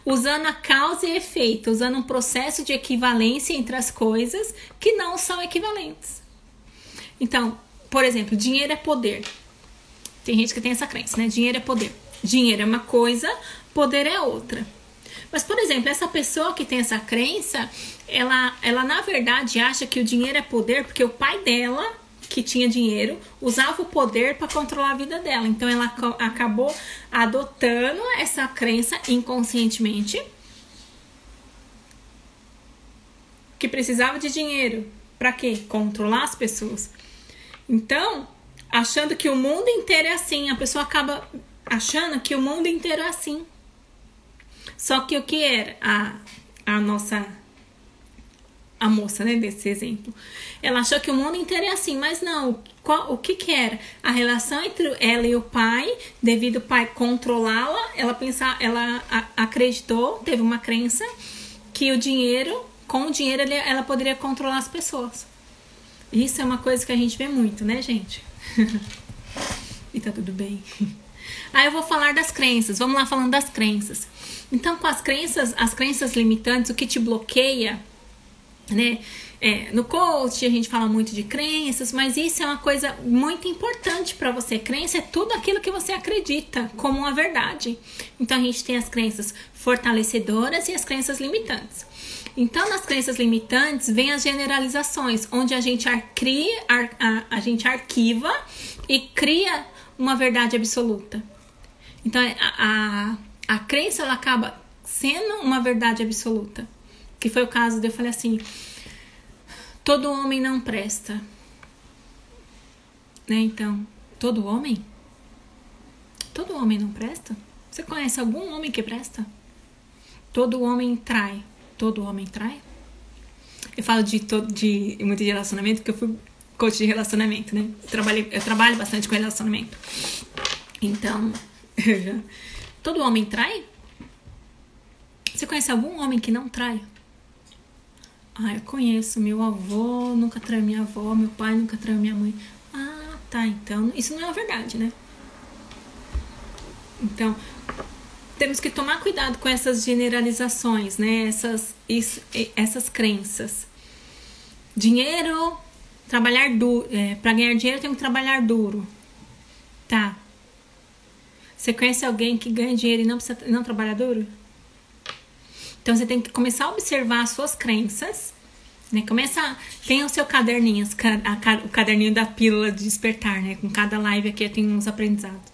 [SPEAKER 1] Usando a causa e efeito, usando um processo de equivalência entre as coisas que não são equivalentes. Então, por exemplo, dinheiro é poder. Tem gente que tem essa crença, né? Dinheiro é poder. Dinheiro é uma coisa, poder é outra. Mas, por exemplo, essa pessoa que tem essa crença, ela na verdade acha que o dinheiro é poder porque o pai dela, que tinha dinheiro, usava o poder para controlar a vida dela. Então ela acabou adotando essa crença inconscientemente, que precisava de dinheiro. Para quê? Controlar as pessoas. Então, achando que o mundo inteiro é assim, a pessoa acaba achando que o mundo inteiro é assim. Só que o que era a moça, né, desse exemplo? Ela achou que o mundo inteiro é assim, mas não. O que era? A relação entre ela e o pai, devido ao pai controlá-la, ela acreditou, teve uma crença que com o dinheiro ela poderia controlar as pessoas. Isso é uma coisa que a gente vê muito, né, gente? E tá tudo bem. Aí eu vou falar das crenças. Vamos lá falando das crenças. Então, com as crenças limitantes, o que te bloqueia, né? No coach a gente fala muito de crenças, mas isso é uma coisa muito importante para você. Crença é tudo aquilo que você acredita como uma verdade. Então a gente tem as crenças fortalecedoras e as crenças limitantes. Então nas crenças limitantes vem as generalizações, onde a gente arquiva e cria uma verdade absoluta. Então a crença ela acaba sendo uma verdade absoluta. Que foi o caso de eu falei assim: todo homem não presta. Né? Então, todo homem? Todo homem não presta? Você conhece algum homem que presta? Todo homem trai. Todo homem trai? Eu falo de muito de relacionamento, porque eu fui coach de relacionamento, né? Eu trabalho bastante com relacionamento. Então, todo homem trai? Você conhece algum homem que não trai? Ah, eu conheço. Meu avô nunca traiu minha avó, meu pai nunca traiu minha mãe. Ah, tá. Então, isso não é verdade, né? Então, temos que tomar cuidado com essas generalizações, né? Essas crenças. Dinheiro, trabalhar duro. Para ganhar dinheiro, eu tenho que trabalhar duro. Tá. Você conhece alguém que ganha dinheiro e não trabalha duro? Então você tem que começar a observar as suas crenças, né? Tem o seu caderninho, o caderninho da pílula de despertar, né? Com cada live aqui eu tenho uns aprendizados.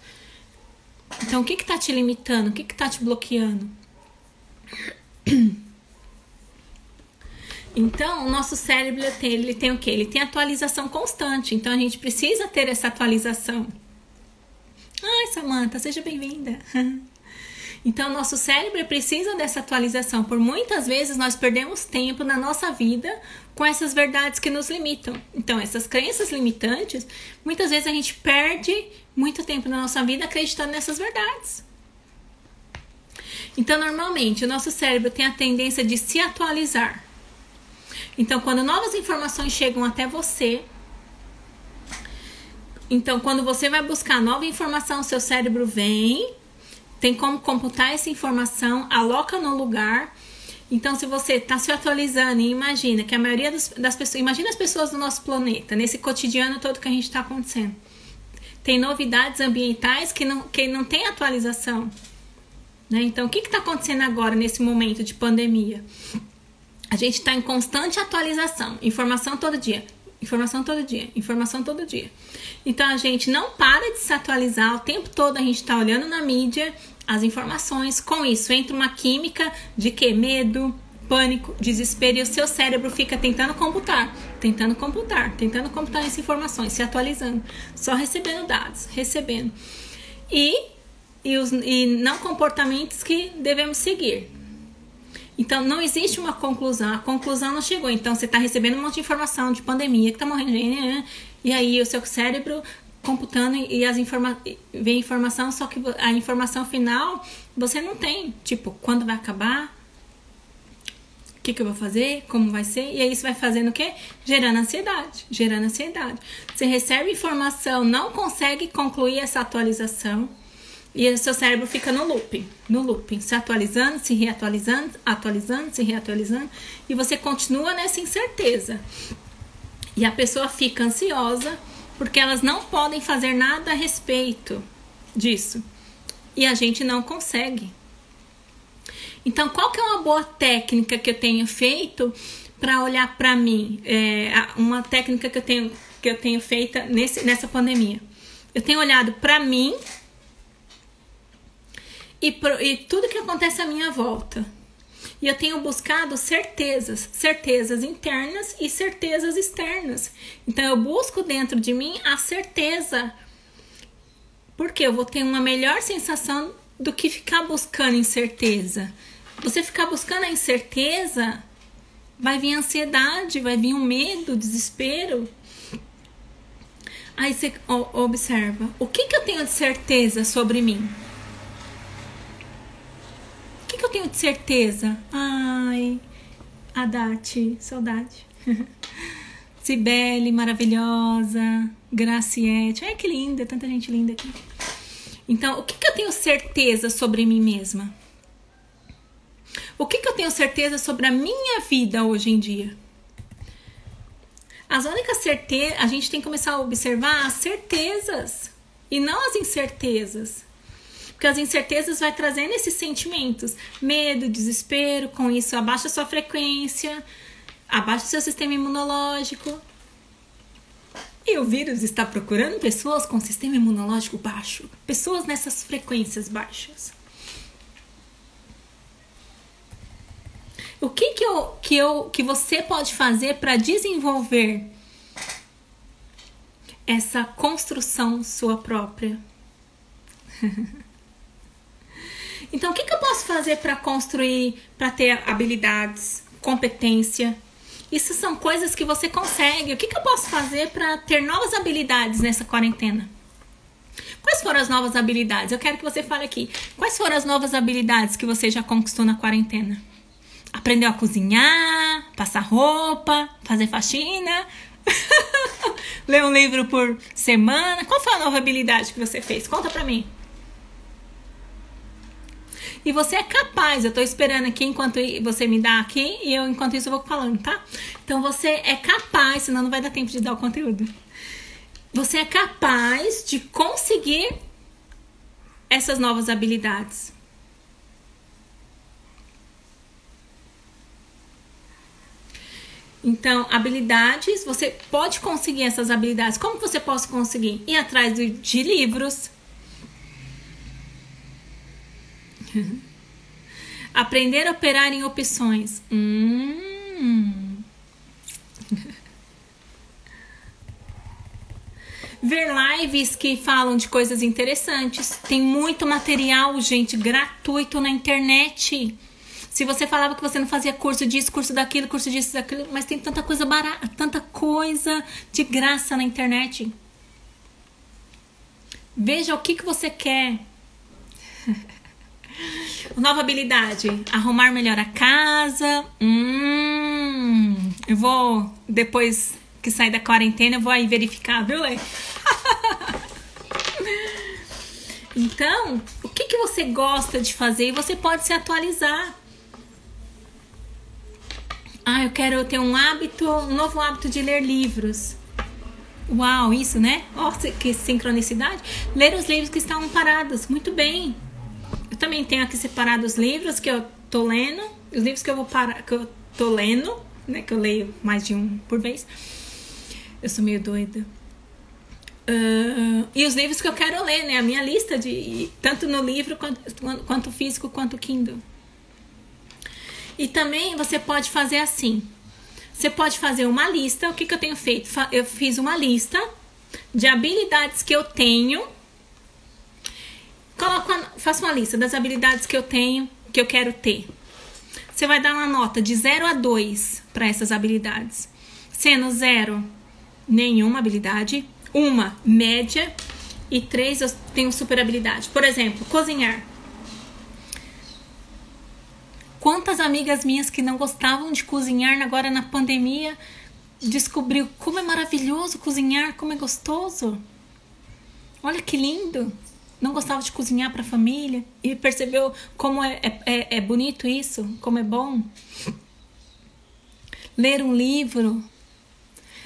[SPEAKER 1] Então o que tá te limitando? O que tá te bloqueando? Então o nosso cérebro ele tem o quê? Ele tem atualização constante. Então a gente precisa ter essa atualização. Ai, Samanta, seja bem-vinda. Então, nosso cérebro precisa dessa atualização. Por muitas vezes, nós perdemos tempo na nossa vida com essas verdades que nos limitam. Então, essas crenças limitantes, muitas vezes a gente perde muito tempo na nossa vida acreditando nessas verdades. Então, normalmente, o nosso cérebro tem a tendência de se atualizar. Então, quando novas informações chegam até você, então, quando você vai buscar nova informação, seu cérebro vem, tem como computar essa informação, aloca no lugar. Então, se você está se atualizando e imagina que a maioria das pessoas... Imagina as pessoas do nosso planeta, nesse cotidiano todo que a gente está acontecendo. Tem novidades ambientais que não tem atualização. Né? Então, o que está acontecendo agora, nesse momento de pandemia? A gente está em constante atualização. Informação todo dia. Informação todo dia. Informação todo dia. Então, a gente não para de se atualizar. O tempo todo a gente está olhando na mídia as informações. Com isso, entra uma química de que? Medo, pânico, desespero. E o seu cérebro fica tentando computar essas informações, se atualizando. Só recebendo dados, recebendo. E não comportamentos que devemos seguir. Então, não existe uma conclusão. A conclusão não chegou. Então, você está recebendo um monte de informação de pandemia, que está morrendo gente, né? E aí, o seu cérebro computando e vem informação, só que a informação final você não tem. Tipo, quando vai acabar? O que eu vou fazer? Como vai ser? E aí, isso vai fazendo o quê? Gerando ansiedade. Você recebe informação, não consegue concluir essa atualização. E o seu cérebro fica no looping, se atualizando, se reatualizando, se reatualizando. E você continua nessa incerteza. E a pessoa fica ansiosa porque elas não podem fazer nada a respeito disso. E a gente não consegue. Então, qual que é uma boa técnica que eu tenho feito para olhar para mim? Uma técnica que eu tenho feita nessa pandemia. Eu tenho olhado para mim e tudo que acontece à minha volta. E eu tenho buscado certezas internas e certezas externas. Então eu busco dentro de mim a certeza, porque eu vou ter uma melhor sensação do que ficar buscando incerteza. Você ficar buscando a incerteza, vai vir ansiedade, vai vir um medo, desespero. Aí você observa, o que eu tenho de certeza sobre mim? O que eu tenho de certeza? Ai, Adati, saudade. Cibele, maravilhosa. Graciete, ai que linda, tanta gente linda aqui. Então, o que eu tenho certeza sobre mim mesma? O que eu tenho certeza sobre a minha vida hoje em dia? As únicas certezas, a gente tem que começar a observar as certezas e não as incertezas. Porque as incertezas vai trazendo esses sentimentos. Medo, desespero, com isso abaixa a sua frequência, abaixa o seu sistema imunológico. E o vírus está procurando pessoas com sistema imunológico baixo. Pessoas nessas frequências baixas. O que você pode fazer para desenvolver essa construção sua própria? Então, o que eu posso fazer para construir, para ter habilidades, competência? Isso são coisas que você consegue. O que eu posso fazer para ter novas habilidades nessa quarentena? Quais foram as novas habilidades? Eu quero que você fale aqui. Quais foram as novas habilidades que você já conquistou na quarentena? Aprendeu a cozinhar, passar roupa, fazer faxina, ler um livro por semana? Qual foi a nova habilidade que você fez? Conta pra mim. E você é capaz, eu tô esperando aqui enquanto você me dá aqui e eu enquanto isso eu vou falando, tá? Então você é capaz, senão não vai dar tempo de dar o conteúdo. Você é capaz de conseguir essas novas habilidades. Então, habilidades, você pode conseguir essas habilidades. Como você pode conseguir? Ir atrás de livros. Aprender a operar em opções. Ver lives que falam de coisas interessantes. Tem muito material, gente, gratuito na internet. Se você falava que você não fazia curso disso, curso daquilo, curso disso, daquilo, mas tem tanta coisa barata, tanta coisa de graça na internet. Veja o que você quer. Nova habilidade, arrumar melhor a casa. Eu vou, depois que sair da quarentena, eu vou aí verificar, viu, Lê? Então, o que você gosta de fazer? E você pode se atualizar. Eu quero ter um novo hábito de ler livros. Uau, isso, né? Nossa, que sincronicidade. Ler os livros que estavam parados. Muito bem. Eu também tenho aqui separado os livros que eu tô lendo. Os livros que eu tô lendo, né? Que eu leio mais de um por vez. Eu sou meio doida. E os livros que eu quero ler, né? A minha lista de... Tanto no livro, quanto físico, quanto Kindle. E também você pode fazer assim. Você pode fazer uma lista. O que eu tenho feito? Eu fiz uma lista de habilidades que eu tenho. Faço uma lista das habilidades que eu tenho, que eu quero ter. Você vai dar uma nota de 0 a 2 para essas habilidades. Sendo 0, nenhuma habilidade. 1, média. E 3, eu tenho super habilidade. Por exemplo, cozinhar. Quantas amigas minhas que não gostavam de cozinhar agora na pandemia descobriu como é maravilhoso cozinhar, como é gostoso. Olha que lindo. Não gostava de cozinhar para a família e percebeu como é bonito isso, como é bom. Ler um livro,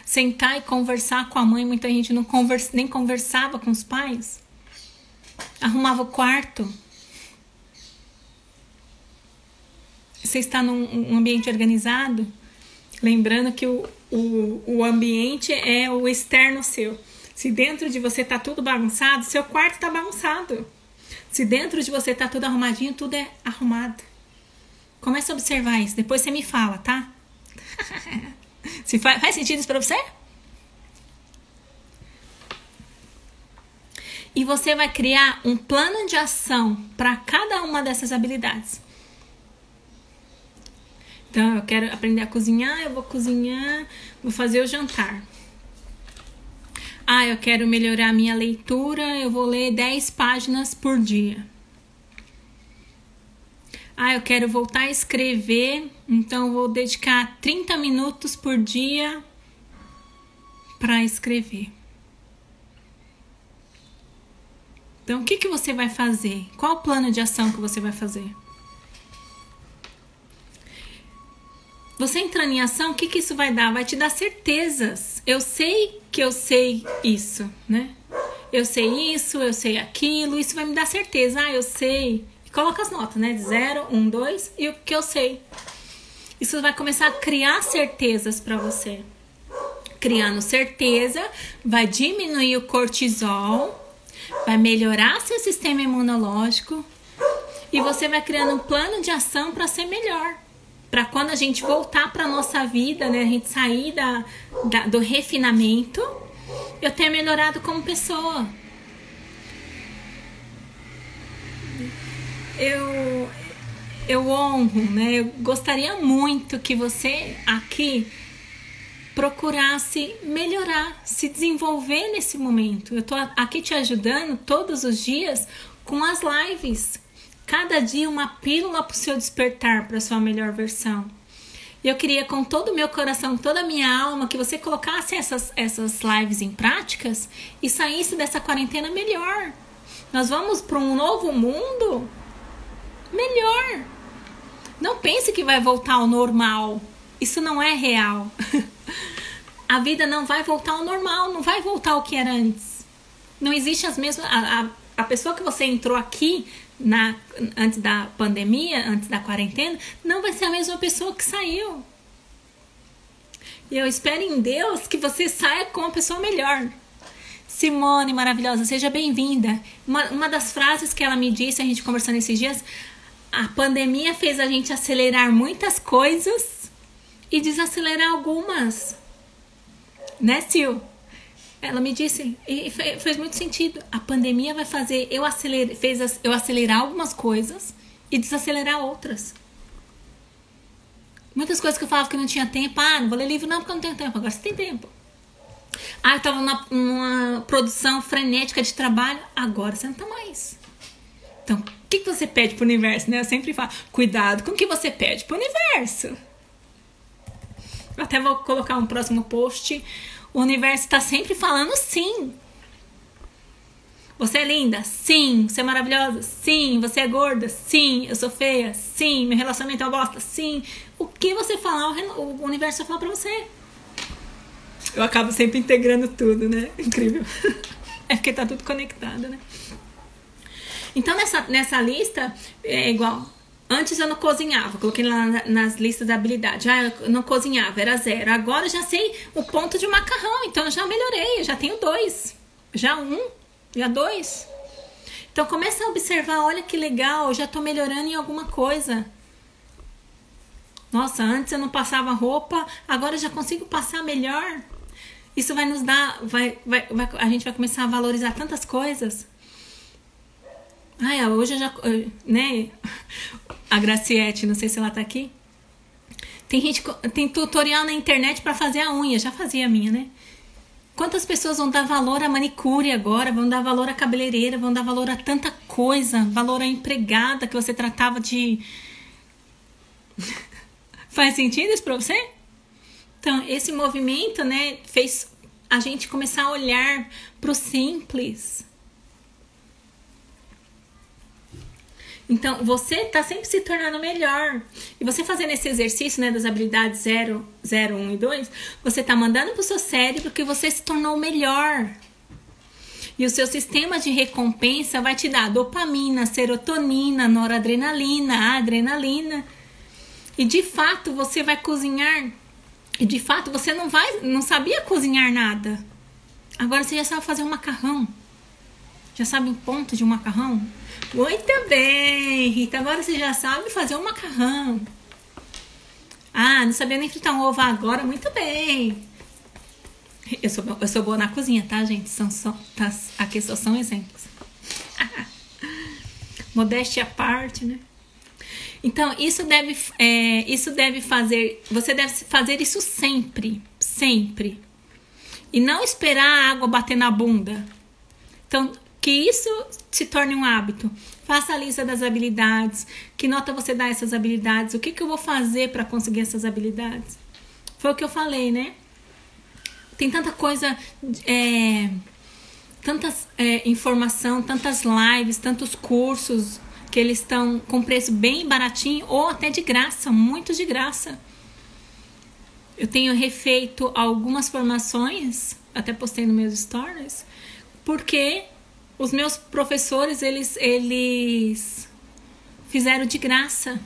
[SPEAKER 1] sentar e conversar com a mãe. Muita gente nem conversava com os pais. Arrumava o quarto. Você está num ambiente organizado, lembrando que o ambiente é o externo seu. Se dentro de você tá tudo bagunçado, seu quarto tá bagunçado. Se dentro de você tá tudo arrumadinho, tudo é arrumado. Comece a observar isso, depois você me fala, tá? Se faz sentido isso pra você? E você vai criar um plano de ação para cada uma dessas habilidades. Então, eu quero aprender a cozinhar, eu vou cozinhar, vou fazer o jantar. Eu quero melhorar a minha leitura, eu vou ler 10 páginas por dia. Eu quero voltar a escrever, então eu vou dedicar 30 minutos por dia para escrever. Então, o que você vai fazer? Qual o plano de ação que você vai fazer? Você entrando em ação, o que isso vai dar? Vai te dar certezas. Eu sei que eu sei isso, né? Eu sei isso, eu sei aquilo. Isso vai me dar certeza. Eu sei. E coloca as notas, né? 0, 1, 2 e o que eu sei. Isso vai começar a criar certezas para você. Criando certeza, vai diminuir o cortisol, vai melhorar seu sistema imunológico e você vai criando um plano de ação para ser melhor. Para quando a gente voltar para nossa vida, né, a gente sair do refinamento, eu ter melhorado como pessoa. Eu honro, né? Eu gostaria muito que você aqui procurasse melhorar, se desenvolver nesse momento. Eu tô aqui te ajudando todos os dias com as lives. Cada dia uma pílula para o seu despertar, para a sua melhor versão. E eu queria com todo o meu coração, toda a minha alma, que você colocasse essas lives em práticas e saísse dessa quarentena melhor. Nós vamos para um novo mundo melhor. Não pense que vai voltar ao normal. Isso não é real. A vida não vai voltar ao normal, não vai voltar ao que era antes. Não existe as mesmas... A pessoa que você entrou aqui antes da pandemia, antes da quarentena, não vai ser a mesma pessoa que saiu. E eu espero em Deus que você saia com uma pessoa melhor. Simone, maravilhosa, seja bem-vinda. Uma das frases que ela me disse, a gente conversando esses dias, a pandemia fez a gente acelerar muitas coisas e desacelerar algumas. Né, Sil? Ela me disse, e fez muito sentido. A pandemia vai fazer fez eu acelerar algumas coisas e desacelerar outras. Muitas coisas que eu falava que não tinha tempo. Não vou ler livro não, porque eu não tenho tempo. Agora você tem tempo. Eu tava numa produção frenética de trabalho. Agora você não tá mais. Então, que você pede pro universo, né? Eu sempre falo, cuidado com o que você pede pro universo. Eu até vou colocar um próximo post. O universo tá sempre falando sim. Você é linda? Sim. Você é maravilhosa? Sim. Você é gorda? Sim. Eu sou feia? Sim. Meu relacionamento é uma bosta? Sim. O que você falar, o universo vai falar pra você. Eu acabo sempre integrando tudo, né? Incrível. É porque tá tudo conectado, né? Então, nessa lista, é igual. Antes eu não cozinhava. Coloquei lá nas listas da habilidade. Eu não cozinhava, era 0. Agora eu já sei o ponto de macarrão. Então, eu já melhorei. Eu já tenho 2. Já 1. Já 2. Então começa a observar, olha que legal, eu já tô melhorando em alguma coisa. Nossa, antes eu não passava roupa, agora eu já consigo passar melhor. Isso vai nos dar, a gente vai começar a valorizar tantas coisas. Hoje eu já, né? A Graciete, não sei se ela tá aqui. Tem tutorial na internet pra fazer a unha, já fazia a minha, né? Quantas pessoas vão dar valor à manicure agora, vão dar valor à cabeleireira, vão dar valor a tanta coisa, valor à empregada que você tratava de... Faz sentido isso pra você? Então, esse movimento, né, fez a gente começar a olhar pro simples. Então, você tá sempre se tornando melhor. E você fazendo esse exercício, né, das habilidades 0, 1 e 2, você tá mandando pro seu cérebro que você se tornou melhor. E o seu sistema de recompensa vai te dar dopamina, serotonina, noradrenalina, adrenalina. E de fato, você vai cozinhar. E de fato, você não sabia cozinhar nada. Agora você já sabe fazer um macarrão. Já sabe o ponto de um macarrão? Muito bem, Rita. Agora você já sabe fazer um macarrão. Não sabia nem fritar um ovo agora. Muito bem. Eu sou boa na cozinha, tá, gente? Aqui só são exemplos. Modéstia à parte, né? Então, isso deve fazer... Você deve fazer isso sempre. Sempre. E não esperar a água bater na bunda. Então... Que isso se torne um hábito. Faça a lista das habilidades. Que nota você dá a essas habilidades? O que eu vou fazer para conseguir essas habilidades? Foi o que eu falei, né? Tem tanta coisa, informação, tantas lives, tantos cursos que eles estão com preço bem baratinho ou até de graça, muito de graça. Eu tenho refeito algumas formações, até postei nos meus stories, porque... Os meus professores, eles fizeram de graça.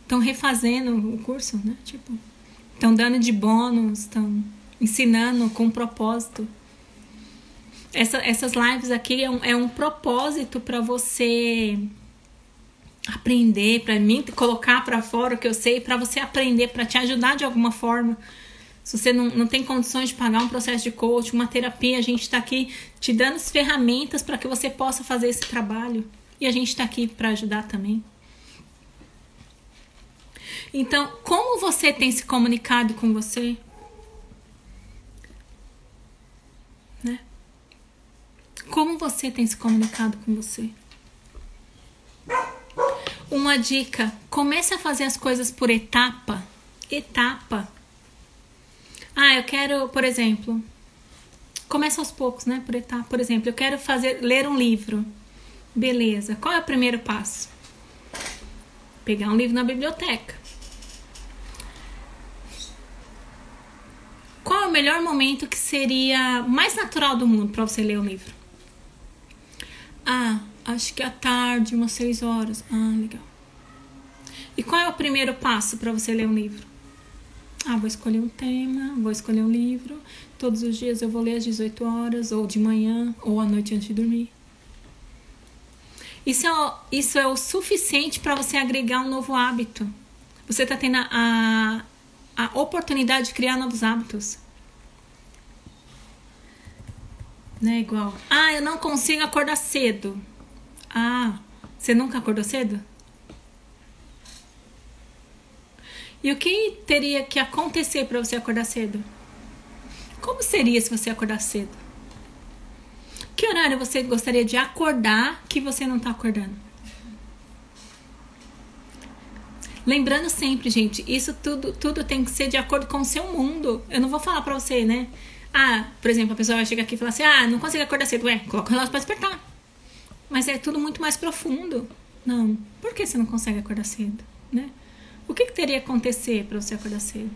[SPEAKER 1] Estão refazendo o curso, né? Tipo, estão dando de bônus, estão ensinando com propósito. Essas lives aqui é um propósito para você aprender, para mim colocar para fora o que eu sei, para você aprender, para te ajudar de alguma forma. Se você não tem condições de pagar um processo de coaching, uma terapia, a gente está aqui te dando as ferramentas para que você possa fazer esse trabalho. E a gente está aqui para ajudar também. Então, como você tem se comunicado com você? Né? Como você tem se comunicado com você? Uma dica, comece a fazer as coisas por etapa. Eu quero, por exemplo, começa aos poucos, né, por etapa. Por exemplo, eu quero ler um livro. Beleza, qual é o primeiro passo? Pegar um livro na biblioteca. Qual é o melhor momento que seria mais natural do mundo para você ler um livro? Acho que à tarde, umas 6 horas. Legal. E qual é o primeiro passo para você ler um livro? Vou escolher um tema, vou escolher um livro. Todos os dias eu vou ler às 18 horas, ou de manhã, ou à noite antes de dormir. Isso é o suficiente para você agregar um novo hábito. Você está tendo a oportunidade de criar novos hábitos. Não é igual. Eu não consigo acordar cedo. Você nunca acordou cedo? E o que teria que acontecer para você acordar cedo? Como seria se você acordar cedo? Que horário você gostaria de acordar que você não está acordando? Lembrando sempre, gente, isso tudo tem que ser de acordo com o seu mundo. Eu não vou falar pra você, né? Por exemplo, a pessoa vai chegar aqui e falar assim, não consigo acordar cedo. Ué, coloca o relógio pra despertar. Mas é tudo muito mais profundo. Não, por que você não consegue acordar cedo, né? O que teria que acontecer pra você acordar cedo?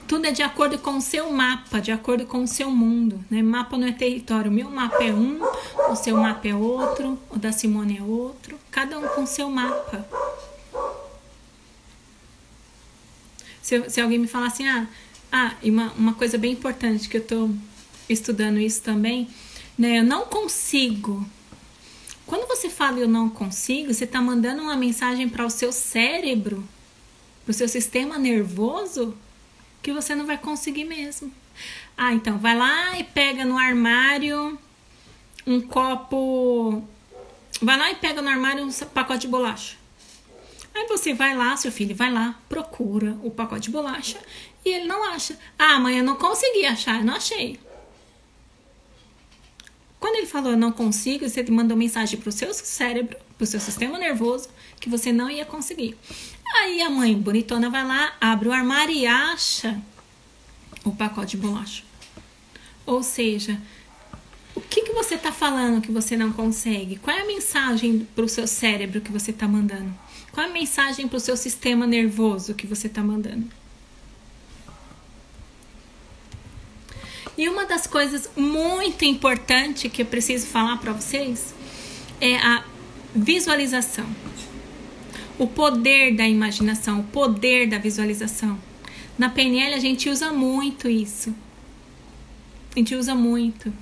[SPEAKER 1] Tudo é de acordo com o seu mapa, de acordo com o seu mundo, né? Mapa não é território. O meu mapa é um, o seu mapa é outro, o da Simone é outro. Cada um com o seu mapa. Se alguém me falar assim, e uma coisa bem importante que eu tô estudando isso também, né? Eu não consigo. Quando você fala eu não consigo, você tá mandando uma mensagem para o seu cérebro, para o seu sistema nervoso, que você não vai conseguir mesmo. Então, vai lá e pega no armário um copo... Vai lá e pega no armário um pacote de bolacha. Aí você vai lá, seu filho vai lá, procura o pacote de bolacha e ele não acha. Mãe, eu não consegui achar, eu não achei. Quando ele falou eu não consigo, você mandou mensagem pro seu cérebro, pro seu sistema nervoso, que você não ia conseguir. Aí a mãe bonitona vai lá, abre o armário e acha o pacote de bolacha. Ou seja, o que você está falando que você não consegue? Qual é a mensagem para o seu cérebro que você está mandando? Qual é a mensagem para o seu sistema nervoso que você está mandando? E uma das coisas muito importantes que eu preciso falar para vocês é a visualização. O poder da imaginação, o poder da visualização. Na PNL a gente usa muito isso. A gente usa muito.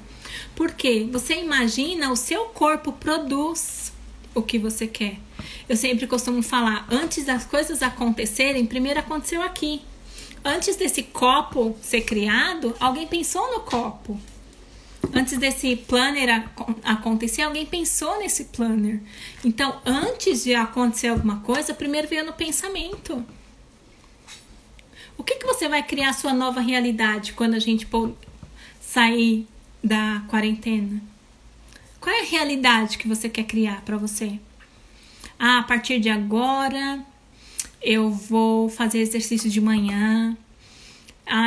[SPEAKER 1] Por quê? Você imagina, o seu corpo produz o que você quer. Eu sempre costumo falar, antes das coisas acontecerem, primeiro aconteceu aqui. Antes desse copo ser criado, alguém pensou no copo. Antes desse planner acontecer, alguém pensou nesse planner. Então, antes de acontecer alguma coisa, primeiro veio no pensamento. O que você vai criar a sua nova realidade quando a gente sair da quarentena? Qual é a realidade que você quer criar para você? A partir de agora, eu vou fazer exercício de manhã.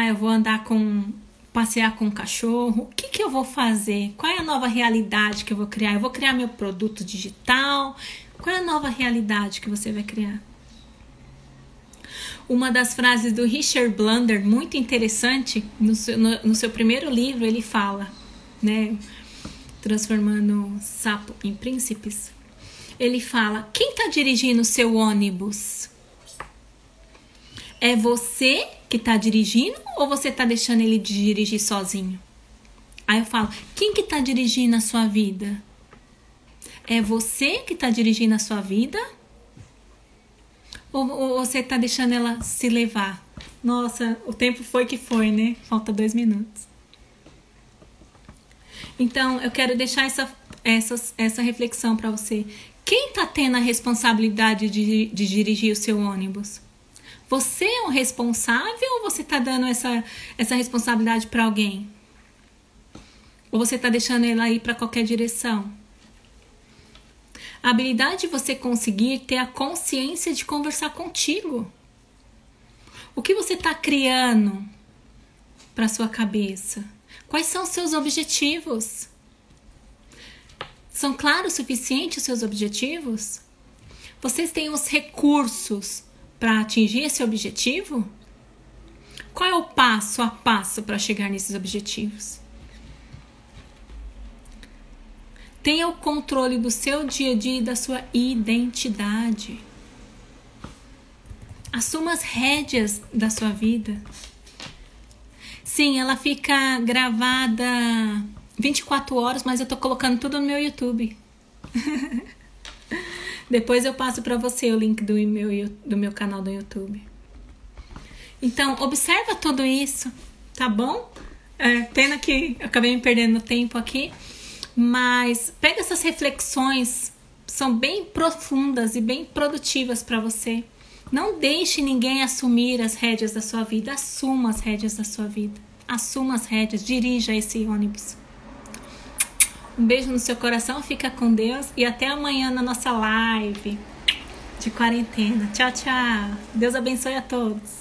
[SPEAKER 1] Eu vou passear com o cachorro. O que eu vou fazer? Qual é a nova realidade que eu vou criar? Eu vou criar meu produto digital? Qual é a nova realidade que você vai criar? Uma das frases do Richard Bandler, muito interessante, no seu primeiro livro, ele fala, né, Transformando Sapo em Príncipes, ele fala, quem está dirigindo o seu ônibus? É você que está dirigindo ou você está deixando ele dirigir sozinho? Aí eu falo, quem que está dirigindo a sua vida? É você que está dirigindo a sua vida? Ou você está deixando ela se levar? Nossa, o tempo foi que foi, né? Falta 2 minutos. Então, eu quero deixar essa reflexão para você. Quem está tendo a responsabilidade de dirigir o seu ônibus? Você é o responsável ou você está dando essa responsabilidade para alguém? Ou você está deixando ela ir para qualquer direção? A habilidade de você conseguir ter a consciência de conversar contigo. O que você está criando para sua cabeça? Quais são os seus objetivos? São claros o suficiente os seus objetivos? Vocês têm os recursos para atingir esse objetivo? Qual é o passo a passo para chegar nesses objetivos? Tenha o controle do seu dia a dia e da sua identidade. Assuma as rédeas da sua vida. Sim, ela fica gravada 24 horas, mas eu tô colocando tudo no meu YouTube. Depois eu passo para você o link do meu canal do YouTube. Então, observa tudo isso, tá bom? Pena que eu acabei me perdendo no tempo aqui. Mas pega essas reflexões, são bem profundas e bem produtivas para você. Não deixe ninguém assumir as rédeas da sua vida. Assuma as rédeas da sua vida. Assuma as rédeas, dirija esse ônibus. Um beijo no seu coração, fica com Deus e até amanhã na nossa live de quarentena. Tchau, tchau. Deus abençoe a todos.